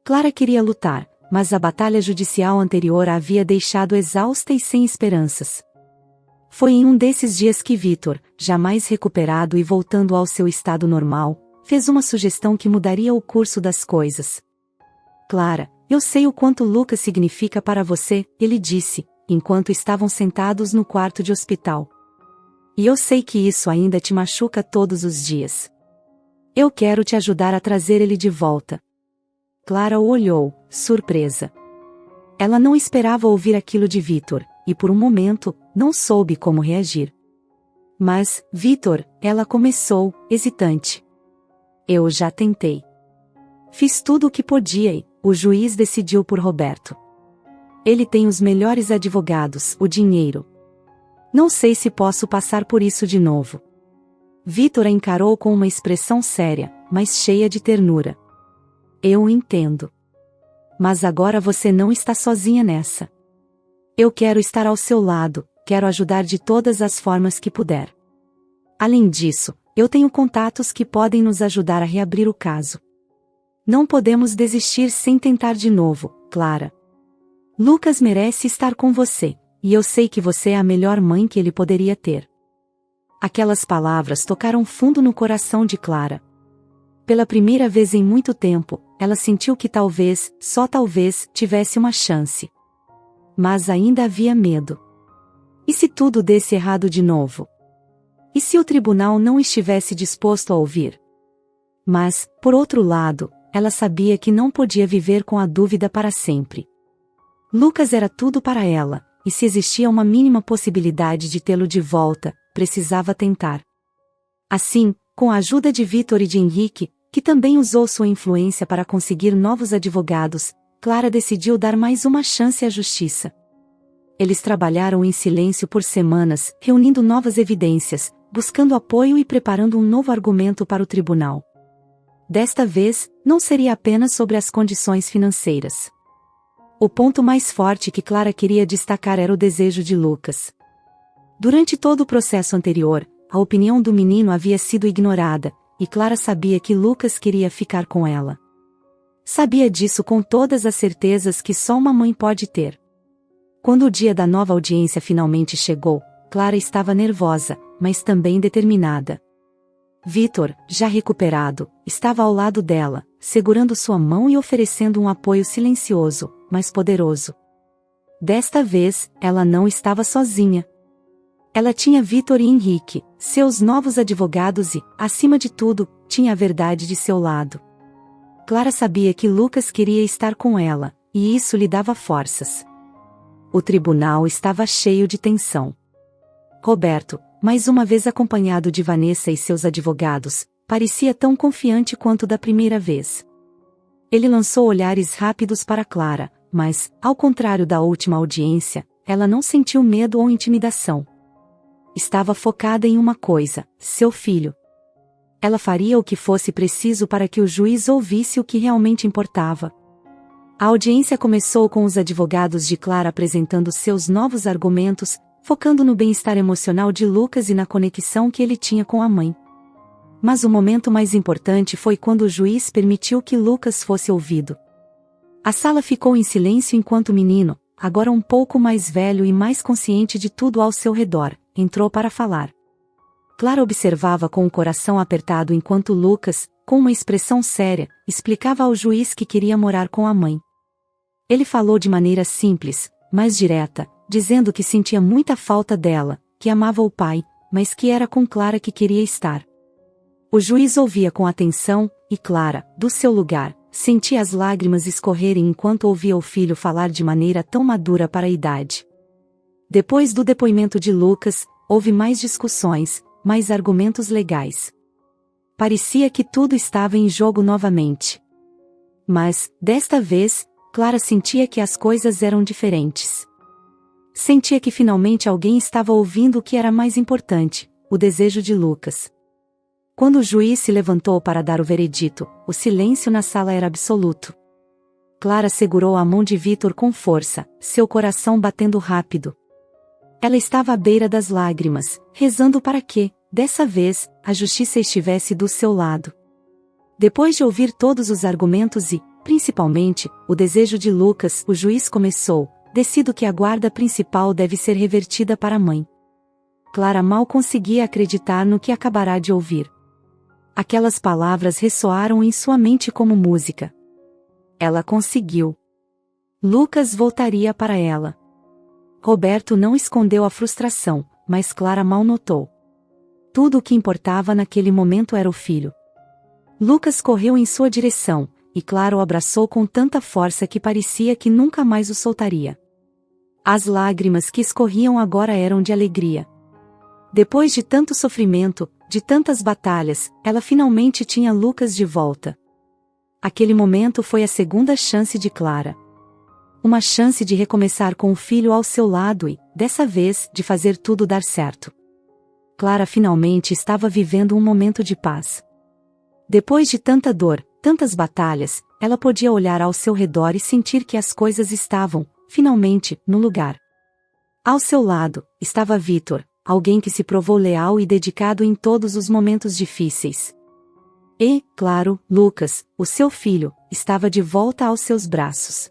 Clara queria lutar, mas a batalha judicial anterior a havia deixado exausta e sem esperanças. Foi em um desses dias que Vitor, já mais recuperado e voltando ao seu estado normal, fez uma sugestão que mudaria o curso das coisas. Clara, eu sei o quanto Lucas significa para você, ele disse, enquanto estavam sentados no quarto de hospital. E eu sei que isso ainda te machuca todos os dias. Eu quero te ajudar a trazer ele de volta. Clara o olhou, surpresa. Ela não esperava ouvir aquilo de Vitor, e por um momento, não soube como reagir. Mas, Vitor, ela começou, hesitante. Eu já tentei. Fiz tudo o que podia e o juiz decidiu por Roberto. Ele tem os melhores advogados, o dinheiro. Não sei se posso passar por isso de novo. Vitor a encarou com uma expressão séria, mas cheia de ternura. Eu entendo. Mas agora você não está sozinha nessa. Eu quero estar ao seu lado, quero ajudar de todas as formas que puder. Além disso, eu tenho contatos que podem nos ajudar a reabrir o caso. Não podemos desistir sem tentar de novo, Clara. Lucas merece estar com você, e eu sei que você é a melhor mãe que ele poderia ter. Aquelas palavras tocaram fundo no coração de Clara. Pela primeira vez em muito tempo, ela sentiu que talvez, só talvez, tivesse uma chance. Mas ainda havia medo. E se tudo desse errado de novo? E se o tribunal não estivesse disposto a ouvir? Mas, por outro lado, ela sabia que não podia viver com a dúvida para sempre. Lucas era tudo para ela, e se existia uma mínima possibilidade de tê-lo de volta, precisava tentar. Assim, com a ajuda de Vitor e de Henrique, que também usou sua influência para conseguir novos advogados, Clara decidiu dar mais uma chance à justiça. Eles trabalharam em silêncio por semanas, reunindo novas evidências, buscando apoio e preparando um novo argumento para o tribunal. Desta vez, não seria apenas sobre as condições financeiras. O ponto mais forte que Clara queria destacar era o desejo de Lucas. Durante todo o processo anterior, a opinião do menino havia sido ignorada, e Clara sabia que Lucas queria ficar com ela. Sabia disso com todas as certezas que só uma mãe pode ter. Quando o dia da nova audiência finalmente chegou, Clara estava nervosa, mas também determinada. Vítor, já recuperado, estava ao lado dela, segurando sua mão e oferecendo um apoio silencioso, mas poderoso. Desta vez, ela não estava sozinha. Ela tinha Vítor e Henrique, seus novos advogados e, acima de tudo, tinha a verdade de seu lado. Clara sabia que Lucas queria estar com ela, e isso lhe dava forças. O tribunal estava cheio de tensão. Roberto, mais uma vez acompanhado de Vanessa e seus advogados, parecia tão confiante quanto da primeira vez. Ele lançou olhares rápidos para Clara, mas, ao contrário da última audiência, ela não sentiu medo ou intimidação. Estava focada em uma coisa: seu filho. Ela faria o que fosse preciso para que o juiz ouvisse o que realmente importava. A audiência começou com os advogados de Clara apresentando seus novos argumentos, focando no bem-estar emocional de Lucas e na conexão que ele tinha com a mãe. Mas o momento mais importante foi quando o juiz permitiu que Lucas fosse ouvido. A sala ficou em silêncio enquanto o menino, agora um pouco mais velho e mais consciente de tudo ao seu redor, entrou para falar. Clara observava com o coração apertado enquanto Lucas, com uma expressão séria, explicava ao juiz que queria morar com a mãe. Ele falou de maneira simples, mas direta, dizendo que sentia muita falta dela, que amava o pai, mas que era com Clara que queria estar. O juiz ouvia com atenção, e Clara, do seu lugar, sentia as lágrimas escorrerem enquanto ouvia o filho falar de maneira tão madura para a idade. Depois do depoimento de Lucas, houve mais discussões, mais argumentos legais. Parecia que tudo estava em jogo novamente. Mas, desta vez, Clara sentia que as coisas eram diferentes. Sentia que finalmente alguém estava ouvindo o que era mais importante, o desejo de Lucas. Quando o juiz se levantou para dar o veredito, o silêncio na sala era absoluto. Clara segurou a mão de Vítor com força, seu coração batendo rápido. Ela estava à beira das lágrimas, rezando para que, dessa vez, a justiça estivesse do seu lado. Depois de ouvir todos os argumentos e, principalmente, o desejo de Lucas, o juiz começou: decido que a guarda principal deve ser revertida para a mãe. Clara mal conseguia acreditar no que acabará de ouvir. Aquelas palavras ressoaram em sua mente como música. Ela conseguiu. Lucas voltaria para ela. Roberto não escondeu a frustração, mas Clara mal notou. Tudo o que importava naquele momento era o filho. Lucas correu em sua direção, e Clara o abraçou com tanta força que parecia que nunca mais o soltaria. As lágrimas que escorriam agora eram de alegria. Depois de tanto sofrimento, de tantas batalhas, ela finalmente tinha Lucas de volta. Aquele momento foi a segunda chance de Clara. Uma chance de recomeçar com o filho ao seu lado e, dessa vez, de fazer tudo dar certo. Clara finalmente estava vivendo um momento de paz. Depois de tanta dor, tantas batalhas, ela podia olhar ao seu redor e sentir que as coisas estavam, finalmente, no lugar. Ao seu lado, estava Vítor, alguém que se provou leal e dedicado em todos os momentos difíceis. E, claro, Lucas, o seu filho, estava de volta aos seus braços.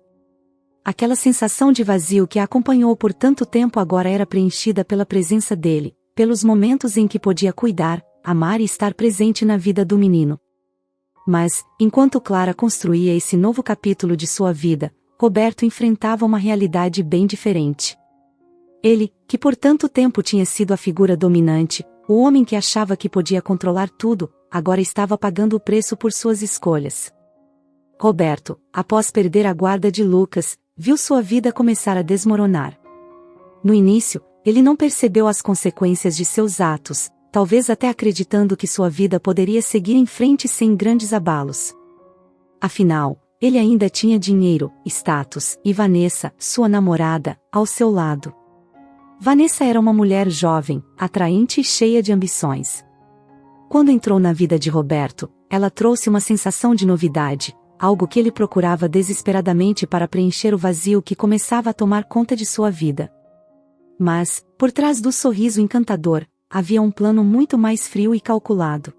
Aquela sensação de vazio que a acompanhou por tanto tempo agora era preenchida pela presença dele, pelos momentos em que podia cuidar, amar e estar presente na vida do menino. Mas, enquanto Clara construía esse novo capítulo de sua vida, Roberto enfrentava uma realidade bem diferente. Ele, que por tanto tempo tinha sido a figura dominante, o homem que achava que podia controlar tudo, agora estava pagando o preço por suas escolhas. Roberto, após perder a guarda de Lucas, viu sua vida começar a desmoronar. No início, ele não percebeu as consequências de seus atos, talvez até acreditando que sua vida poderia seguir em frente sem grandes abalos. Afinal, ele ainda tinha dinheiro, status, e Vanessa, sua namorada, ao seu lado. Vanessa era uma mulher jovem, atraente e cheia de ambições. Quando entrou na vida de Roberto, ela trouxe uma sensação de novidade, algo que ele procurava desesperadamente para preencher o vazio que começava a tomar conta de sua vida. Mas, por trás do sorriso encantador, havia um plano muito mais frio e calculado.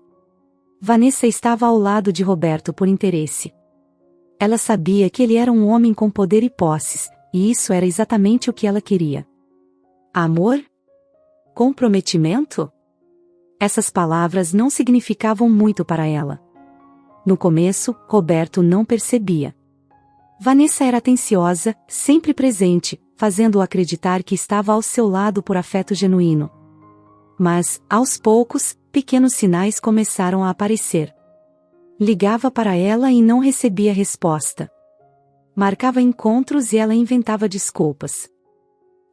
Vanessa estava ao lado de Roberto por interesse. Ela sabia que ele era um homem com poder e posses, e isso era exatamente o que ela queria. Amor? Comprometimento? Essas palavras não significavam muito para ela. No começo, Roberto não percebia. Vanessa era atenciosa, sempre presente, fazendo-o acreditar que estava ao seu lado por afeto genuíno. Mas, aos poucos, pequenos sinais começaram a aparecer. Ligava para ela e não recebia resposta. Marcava encontros e ela inventava desculpas.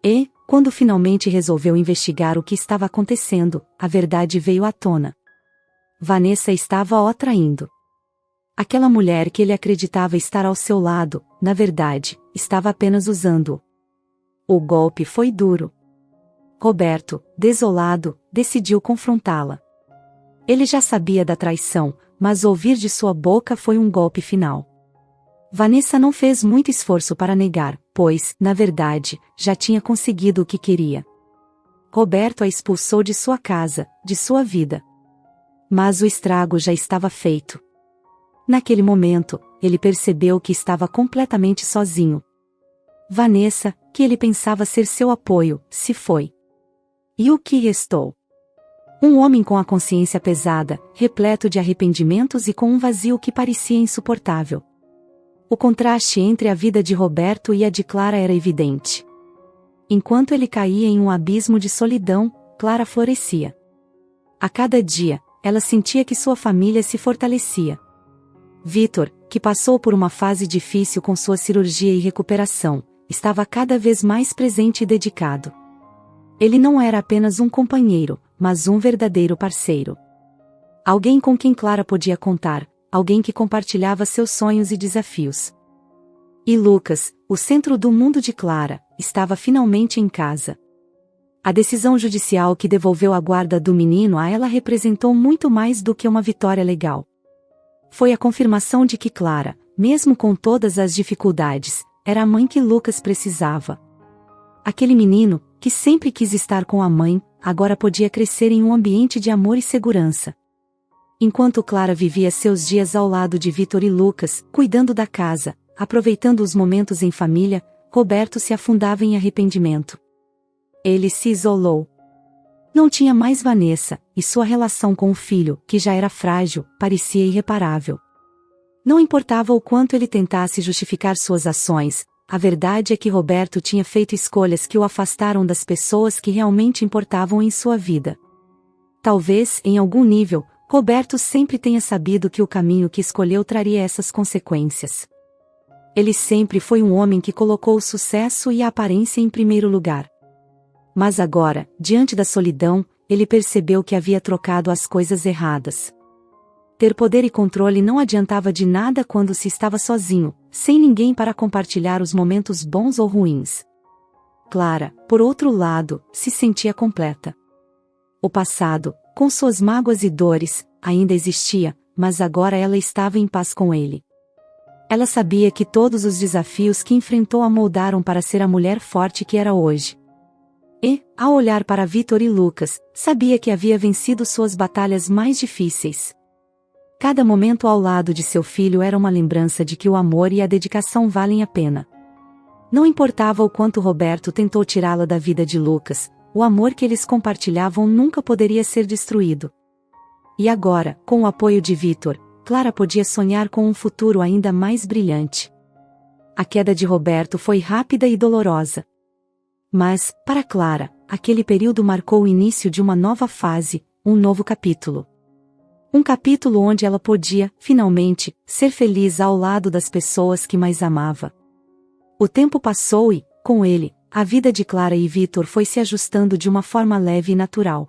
E, quando finalmente resolveu investigar o que estava acontecendo, a verdade veio à tona. Vanessa estava o traindo. Aquela mulher que ele acreditava estar ao seu lado, na verdade, estava apenas usando-o. O golpe foi duro. Roberto, desolado, decidiu confrontá-la. Ele já sabia da traição, mas ouvir de sua boca foi um golpe final. Vanessa não fez muito esforço para negar, pois, na verdade, já tinha conseguido o que queria. Roberto a expulsou de sua casa, de sua vida. Mas o estrago já estava feito. Naquele momento, ele percebeu que estava completamente sozinho. Vanessa, que ele pensava ser seu apoio, se foi. E o que restou? Um homem com a consciência pesada, repleto de arrependimentos e com um vazio que parecia insuportável. O contraste entre a vida de Roberto e a de Clara era evidente. Enquanto ele caía em um abismo de solidão, Clara florescia. A cada dia, ela sentia que sua família se fortalecia. Vítor, que passou por uma fase difícil com sua cirurgia e recuperação, estava cada vez mais presente e dedicado. Ele não era apenas um companheiro, mas um verdadeiro parceiro. Alguém com quem Clara podia contar, alguém que compartilhava seus sonhos e desafios. E Lucas, o centro do mundo de Clara, estava finalmente em casa. A decisão judicial que devolveu a guarda do menino a ela representou muito mais do que uma vitória legal. Foi a confirmação de que Clara, mesmo com todas as dificuldades, era a mãe que Lucas precisava. Aquele menino, que sempre quis estar com a mãe, agora podia crescer em um ambiente de amor e segurança. Enquanto Clara vivia seus dias ao lado de Vítor e Lucas, cuidando da casa, aproveitando os momentos em família, Roberto se afundava em arrependimento. Ele se isolou. Não tinha mais Vanessa, e sua relação com o filho, que já era frágil, parecia irreparável. Não importava o quanto ele tentasse justificar suas ações, a verdade é que Roberto tinha feito escolhas que o afastaram das pessoas que realmente importavam em sua vida. Talvez, em algum nível, Roberto sempre tenha sabido que o caminho que escolheu traria essas consequências. Ele sempre foi um homem que colocou o sucesso e a aparência em primeiro lugar. Mas agora, diante da solidão, ele percebeu que havia trocado as coisas erradas. Ter poder e controle não adiantava de nada quando se estava sozinho, sem ninguém para compartilhar os momentos bons ou ruins. Clara, por outro lado, se sentia completa. O passado, com suas mágoas e dores, ainda existia, mas agora ela estava em paz com ele. Ela sabia que todos os desafios que enfrentou a moldaram para ser a mulher forte que era hoje. E, ao olhar para Vítor e Lucas, sabia que havia vencido suas batalhas mais difíceis. Cada momento ao lado de seu filho era uma lembrança de que o amor e a dedicação valem a pena. Não importava o quanto Roberto tentou tirá-la da vida de Lucas, o amor que eles compartilhavam nunca poderia ser destruído. E agora, com o apoio de Vítor, Clara podia sonhar com um futuro ainda mais brilhante. A queda de Roberto foi rápida e dolorosa. Mas, para Clara, aquele período marcou o início de uma nova fase, um novo capítulo. Um capítulo onde ela podia, finalmente, ser feliz ao lado das pessoas que mais amava. O tempo passou e, com ele, a vida de Clara e Vítor foi se ajustando de uma forma leve e natural.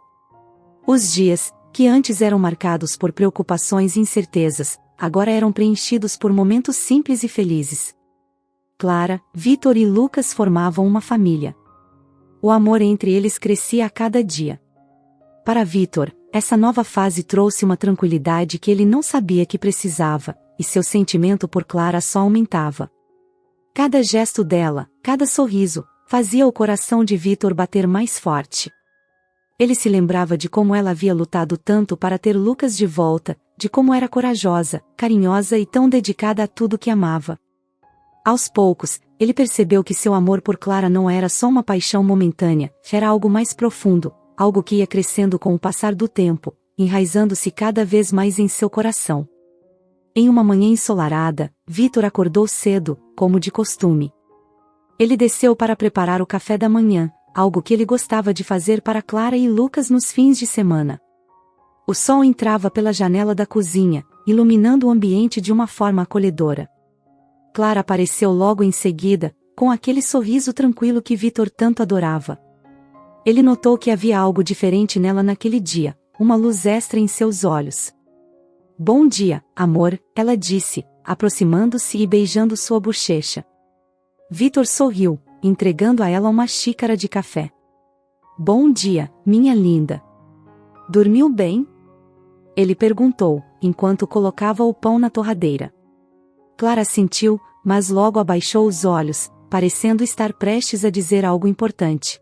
Os dias, que antes eram marcados por preocupações e incertezas, agora eram preenchidos por momentos simples e felizes. Clara, Vítor e Lucas formavam uma família. O amor entre eles crescia a cada dia. Para Vitor, essa nova fase trouxe uma tranquilidade que ele não sabia que precisava, e seu sentimento por Clara só aumentava. Cada gesto dela, cada sorriso, fazia o coração de Vitor bater mais forte. Ele se lembrava de como ela havia lutado tanto para ter Lucas de volta, de como era corajosa, carinhosa e tão dedicada a tudo que amava. Aos poucos, ele percebeu que seu amor por Clara não era só uma paixão momentânea, era algo mais profundo, algo que ia crescendo com o passar do tempo, enraizando-se cada vez mais em seu coração. Em uma manhã ensolarada, Vitor acordou cedo, como de costume. Ele desceu para preparar o café da manhã, algo que ele gostava de fazer para Clara e Lucas nos fins de semana. O sol entrava pela janela da cozinha, iluminando o ambiente de uma forma acolhedora. Clara apareceu logo em seguida, com aquele sorriso tranquilo que Vitor tanto adorava. Ele notou que havia algo diferente nela naquele dia, uma luz extra em seus olhos. "Bom dia, amor", ela disse, aproximando-se e beijando sua bochecha. Vitor sorriu, entregando a ela uma xícara de café. "Bom dia, minha linda. Dormiu bem?" Ele perguntou, enquanto colocava o pão na torradeira. Clara assentiu, mas logo abaixou os olhos, parecendo estar prestes a dizer algo importante.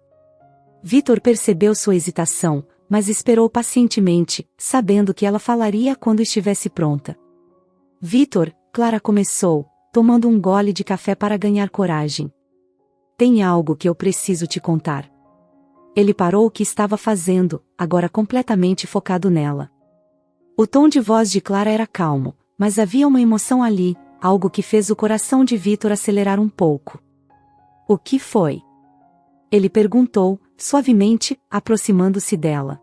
Vitor percebeu sua hesitação, mas esperou pacientemente, sabendo que ela falaria quando estivesse pronta. "Vitor", Clara começou, tomando um gole de café para ganhar coragem. "Tem algo que eu preciso te contar." Ele parou o que estava fazendo, agora completamente focado nela. O tom de voz de Clara era calmo, mas havia uma emoção ali, algo que fez o coração de Vitor acelerar um pouco. "O que foi?" ele perguntou, suavemente, aproximando-se dela.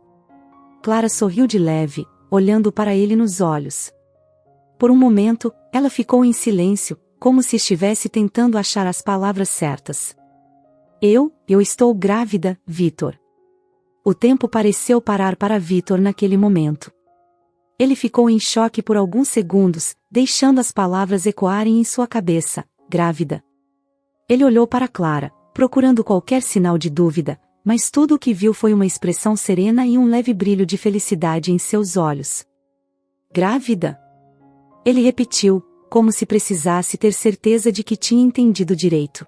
Clara sorriu de leve, olhando para ele nos olhos. Por um momento, ela ficou em silêncio, como se estivesse tentando achar as palavras certas. Eu estou grávida, Vitor." O tempo pareceu parar para Vitor naquele momento. Ele ficou em choque por alguns segundos, deixando as palavras ecoarem em sua cabeça. "Grávida." Ele olhou para Clara, procurando qualquer sinal de dúvida, mas tudo o que viu foi uma expressão serena e um leve brilho de felicidade em seus olhos. "Grávida?" Ele repetiu, como se precisasse ter certeza de que tinha entendido direito.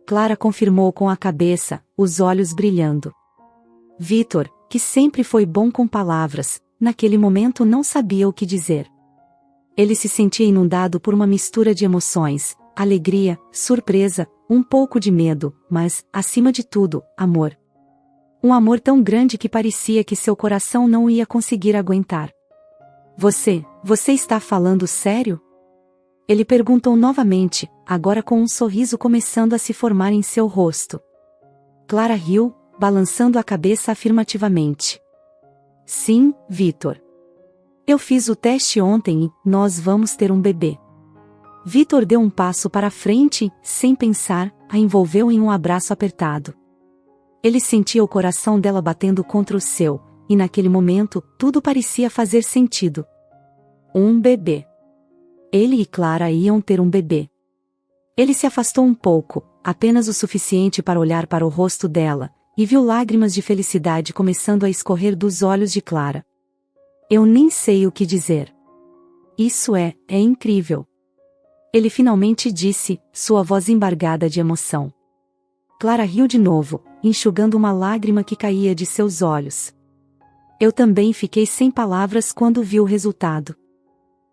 Clara confirmou com a cabeça, os olhos brilhando. Vitor, que sempre foi bom com palavras, naquele momento não sabia o que dizer. Ele se sentia inundado por uma mistura de emoções, alegria, surpresa, um pouco de medo, mas, acima de tudo, amor. Um amor tão grande que parecia que seu coração não ia conseguir aguentar. Você está falando sério?" Ele perguntou novamente, agora com um sorriso começando a se formar em seu rosto. Clara riu, balançando a cabeça afirmativamente. "Sim, Vitor. Eu fiz o teste ontem e nós vamos ter um bebê." Vitor deu um passo para frente e, sem pensar, a envolveu em um abraço apertado. Ele sentia o coração dela batendo contra o seu, e naquele momento, tudo parecia fazer sentido. Um bebê. Ele e Clara iam ter um bebê. Ele se afastou um pouco, apenas o suficiente para olhar para o rosto dela, e viu lágrimas de felicidade começando a escorrer dos olhos de Clara. "Eu nem sei o que dizer. Isso é incrível." Ele finalmente disse, sua voz embargada de emoção. Clara riu de novo, enxugando uma lágrima que caía de seus olhos. "Eu também fiquei sem palavras quando vi o resultado.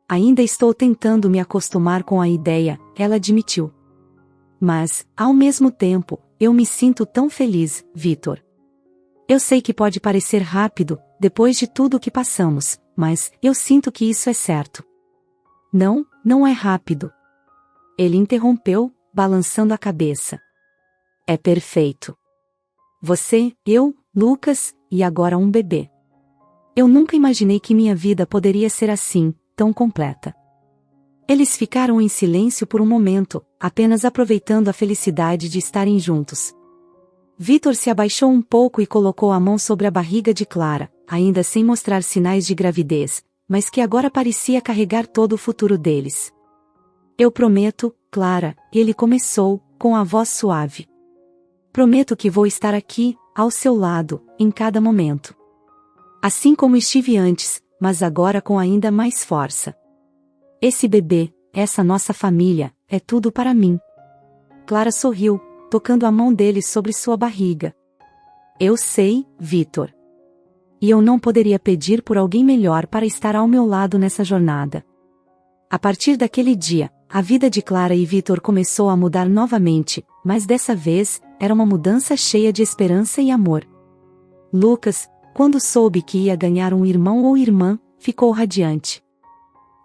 Ainda estou tentando me acostumar com a ideia", ela admitiu. "Mas, ao mesmo tempo, eu me sinto tão feliz, Vitor. Eu sei que pode parecer rápido, depois de tudo o que passamos, mas eu sinto que isso é certo." Não é rápido." Ele interrompeu, balançando a cabeça. "É perfeito. Você, eu, Lucas, e agora um bebê. Eu nunca imaginei que minha vida poderia ser assim, tão completa." Eles ficaram em silêncio por um momento, apenas aproveitando a felicidade de estarem juntos. Vitor se abaixou um pouco e colocou a mão sobre a barriga de Clara, ainda sem mostrar sinais de gravidez, mas que agora parecia carregar todo o futuro deles. "Eu prometo, Clara", ele começou, com a voz suave. Prometo que vou estar aqui, ao seu lado, em cada momento. Assim como estive antes, mas agora com ainda mais força. Esse bebê, essa nossa família, é tudo para mim. Clara sorriu, tocando a mão dele sobre sua barriga. Eu sei, Vitor. E eu não poderia pedir por alguém melhor para estar ao meu lado nessa jornada. A partir daquele dia, a vida de Clara e Vitor começou a mudar novamente, mas dessa vez, era uma mudança cheia de esperança e amor. Lucas, quando soube que ia ganhar um irmão ou irmã, ficou radiante.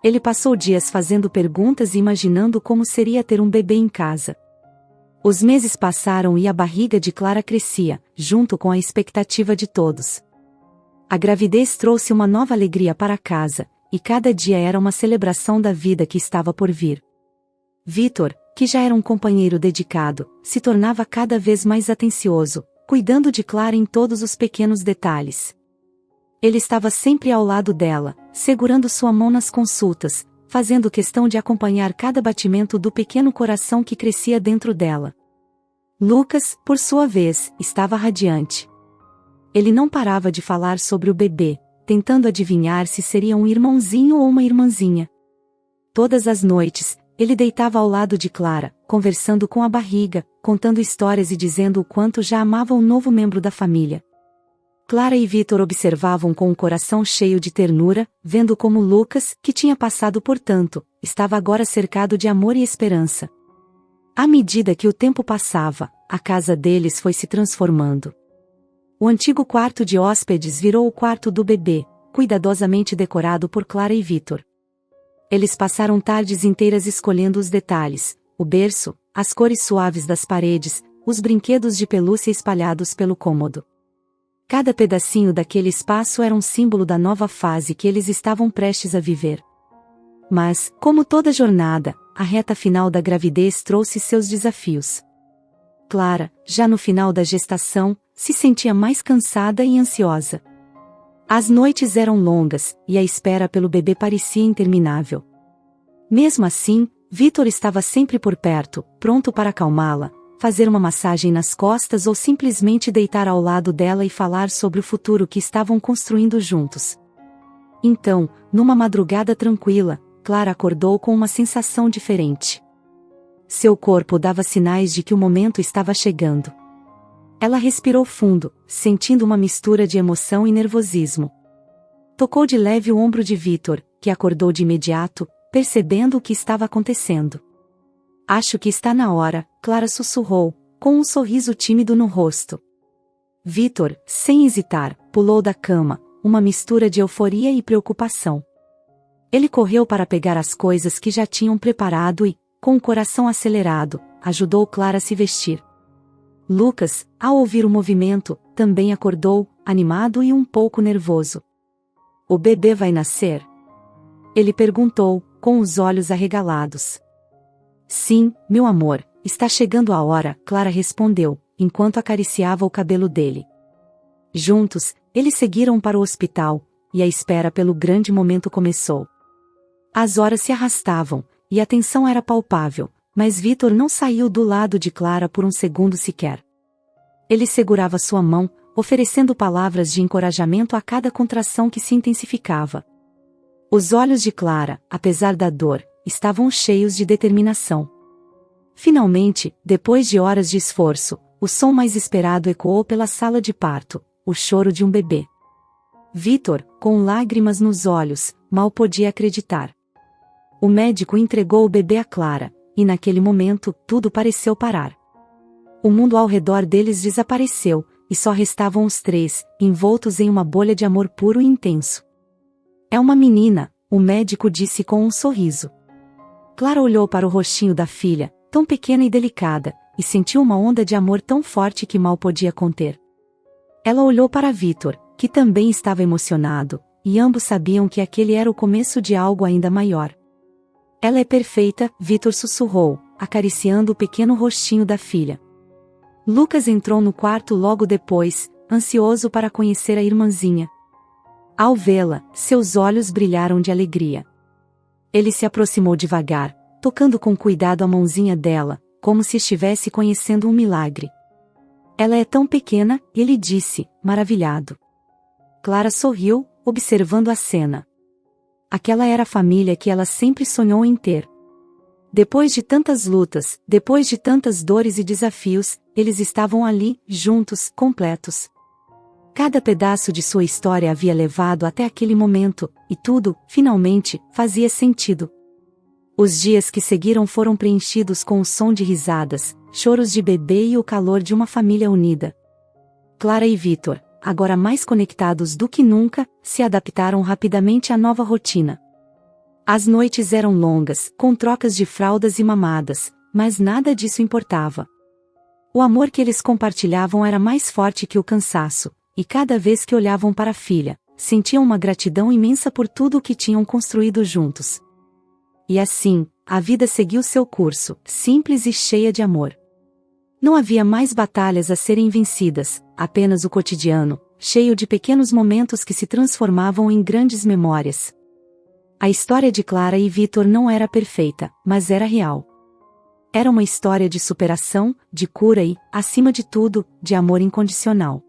Ele passou dias fazendo perguntas e imaginando como seria ter um bebê em casa. Os meses passaram e a barriga de Clara crescia, junto com a expectativa de todos. A gravidez trouxe uma nova alegria para casa, e cada dia era uma celebração da vida que estava por vir. Vitor, que já era um companheiro dedicado, se tornava cada vez mais atencioso, cuidando de Clara em todos os pequenos detalhes. Ele estava sempre ao lado dela, segurando sua mão nas consultas, fazendo questão de acompanhar cada batimento do pequeno coração que crescia dentro dela. Lucas, por sua vez, estava radiante. Ele não parava de falar sobre o bebê, tentando adivinhar se seria um irmãozinho ou uma irmãzinha. Todas as noites, ele deitava ao lado de Clara, conversando com a barriga, contando histórias e dizendo o quanto já amava o novo membro da família. Clara e Vitor observavam com o coração cheio de ternura, vendo como Lucas, que tinha passado por tanto, estava agora cercado de amor e esperança. À medida que o tempo passava, a casa deles foi se transformando. O antigo quarto de hóspedes virou o quarto do bebê, cuidadosamente decorado por Clara e Vitor. Eles passaram tardes inteiras escolhendo os detalhes, o berço, as cores suaves das paredes, os brinquedos de pelúcia espalhados pelo cômodo. Cada pedacinho daquele espaço era um símbolo da nova fase que eles estavam prestes a viver. Mas, como toda jornada, a reta final da gravidez trouxe seus desafios. Clara, já no final da gestação, se sentia mais cansada e ansiosa. As noites eram longas, e a espera pelo bebê parecia interminável. Mesmo assim, Vitor estava sempre por perto, pronto para acalmá-la, fazer uma massagem nas costas ou simplesmente deitar ao lado dela e falar sobre o futuro que estavam construindo juntos. Então, numa madrugada tranquila, Clara acordou com uma sensação diferente. Seu corpo dava sinais de que o momento estava chegando. Ela respirou fundo, sentindo uma mistura de emoção e nervosismo. Tocou de leve o ombro de Vitor, que acordou de imediato, percebendo o que estava acontecendo. Acho que está na hora, Clara sussurrou, com um sorriso tímido no rosto. Vitor, sem hesitar, pulou da cama, uma mistura de euforia e preocupação. Ele correu para pegar as coisas que já tinham preparado e, com o coração acelerado, ajudou Clara a se vestir. Lucas, ao ouvir o movimento, também acordou, animado e um pouco nervoso. O bebê vai nascer? Ele perguntou, com os olhos arregalados. Sim, meu amor, está chegando a hora, Clara respondeu, enquanto acariciava o cabelo dele. Juntos, eles seguiram para o hospital, e a espera pelo grande momento começou. As horas se arrastavam, e a tensão era palpável, mas Vitor não saiu do lado de Clara por um segundo sequer. Ele segurava sua mão, oferecendo palavras de encorajamento a cada contração que se intensificava. Os olhos de Clara, apesar da dor, estavam cheios de determinação. Finalmente, depois de horas de esforço, o som mais esperado ecoou pela sala de parto, o choro de um bebê. Vitor, com lágrimas nos olhos, mal podia acreditar. O médico entregou o bebê a Clara, e naquele momento, tudo pareceu parar. O mundo ao redor deles desapareceu, e só restavam os três, envoltos em uma bolha de amor puro e intenso. É uma menina, o médico disse com um sorriso. Clara olhou para o rostinho da filha, tão pequena e delicada, e sentiu uma onda de amor tão forte que mal podia conter. Ela olhou para Vitor, que também estava emocionado, e ambos sabiam que aquele era o começo de algo ainda maior. Ela é perfeita, Vitor sussurrou, acariciando o pequeno rostinho da filha. Lucas entrou no quarto logo depois, ansioso para conhecer a irmãzinha. Ao vê-la, seus olhos brilharam de alegria. Ele se aproximou devagar, tocando com cuidado a mãozinha dela, como se estivesse conhecendo um milagre. Ela é tão pequena, ele disse, maravilhado. Clara sorriu, observando a cena. Aquela era a família que ela sempre sonhou em ter. Depois de tantas lutas, depois de tantas dores e desafios, eles estavam ali, juntos, completos. Cada pedaço de sua história havia levado até aquele momento, e tudo, finalmente, fazia sentido. Os dias que seguiram foram preenchidos com o som de risadas, choros de bebê e o calor de uma família unida. Clara e Vítor, agora mais conectados do que nunca, se adaptaram rapidamente à nova rotina. As noites eram longas, com trocas de fraldas e mamadas, mas nada disso importava. O amor que eles compartilhavam era mais forte que o cansaço, e cada vez que olhavam para a filha, sentiam uma gratidão imensa por tudo o que tinham construído juntos. E assim, a vida seguiu seu curso, simples e cheia de amor. Não havia mais batalhas a serem vencidas, apenas o cotidiano, cheio de pequenos momentos que se transformavam em grandes memórias. A história de Clara e Vítor não era perfeita, mas era real. Era uma história de superação, de cura e, acima de tudo, de amor incondicional.